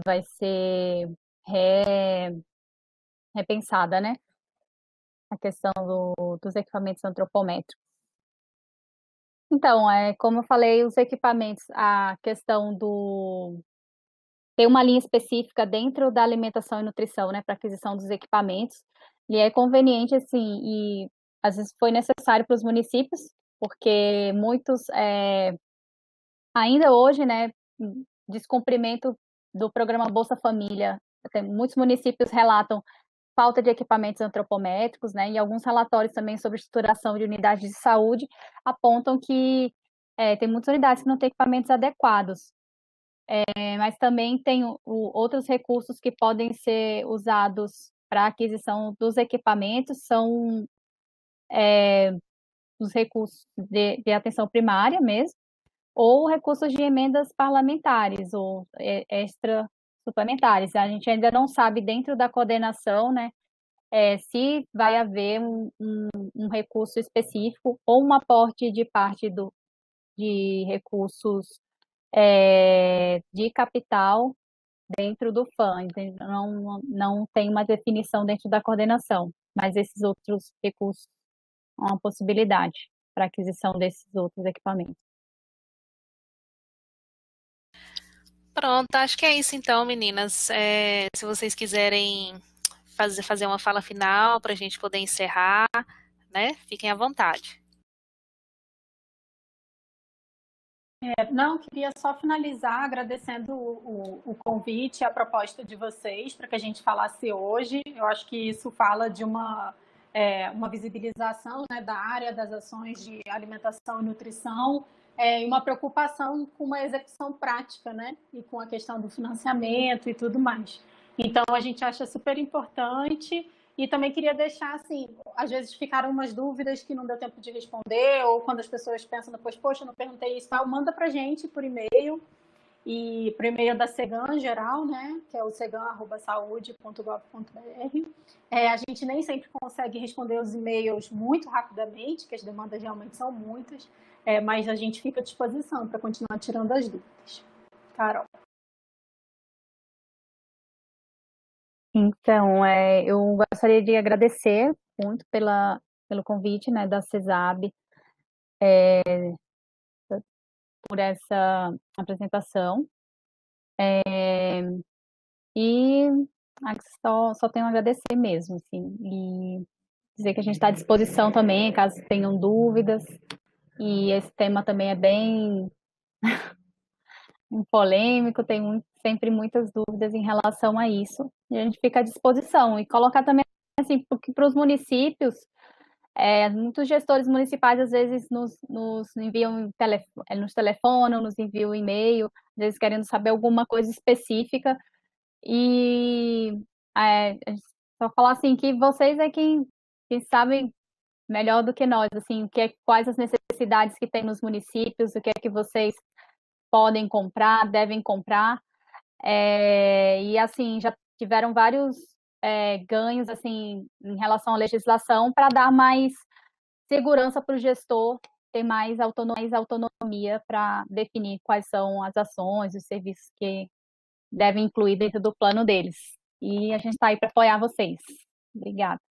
vai ser repensada, né, a questão dos equipamentos antropométricos. Então, como eu falei, os equipamentos, a questão tem uma linha específica dentro da alimentação e nutrição, né, para aquisição dos equipamentos, e é conveniente, assim, e às vezes foi necessário para os municípios, porque muitos, ainda hoje, né, descumprimento do programa Bolsa Família, muitos municípios relatam falta de equipamentos antropométricos, né, e alguns relatórios também sobre estruturação de unidades de saúde apontam que tem muitas unidades que não têm equipamentos adequados. Mas também tem outros recursos que podem ser usados para a aquisição dos equipamentos, são os recursos de atenção primária mesmo, ou recursos de emendas parlamentares, ou extra suplementares. A gente ainda não sabe dentro da coordenação, né, se vai haver um recurso específico ou um aporte de parte de recursos de capital dentro do FAM. Não tem uma definição dentro da coordenação, mas esses outros recursos são uma possibilidade para aquisição desses outros equipamentos. Pronto, acho que é isso então, meninas. Se vocês quiserem fazer uma fala final para a gente poder encerrar, né? Fiquem à vontade. Não, queria só finalizar agradecendo o convite, a proposta de vocês para que a gente falasse hoje. Eu acho que isso fala de uma visibilização, né, da área das ações de alimentação e nutrição, e uma preocupação com uma execução prática, né, e com a questão do financiamento e tudo mais. Então, a gente acha super importante. E também queria deixar, assim, às vezes ficaram umas dúvidas que não deu tempo de responder, ou quando as pessoas pensam depois, poxa, eu não perguntei isso, tal, manda pra gente por e-mail, e por e-mail da Cegan geral, né, que é o cegan@saude.gov.br. A gente nem sempre consegue responder os e-mails muito rapidamente, que as demandas realmente são muitas, mas a gente fica à disposição para continuar tirando as dúvidas. Carol. Então, eu gostaria de agradecer muito pelo convite, né, da CESAB, por essa apresentação. E só tenho a agradecer mesmo, assim, e dizer que a gente está à disposição também, caso tenham dúvidas. E esse tema também é bem polêmico, tem sempre muitas dúvidas em relação a isso, e a gente fica à disposição. E colocar também, assim, porque para os municípios, muitos gestores municipais às vezes nos enviam nos telefonam, nos enviam e-mail, às vezes querendo saber alguma coisa específica, e só falar assim que vocês é quem sabem melhor do que nós, assim, quais as necessidades que tem nos municípios, o que é que vocês podem comprar, devem comprar, e assim, já tiveram vários ganhos assim em relação à legislação para dar mais segurança para o gestor ter mais autonomia para definir quais são as ações, os serviços que devem incluir dentro do plano deles. E a gente está aí para apoiar vocês. Obrigada.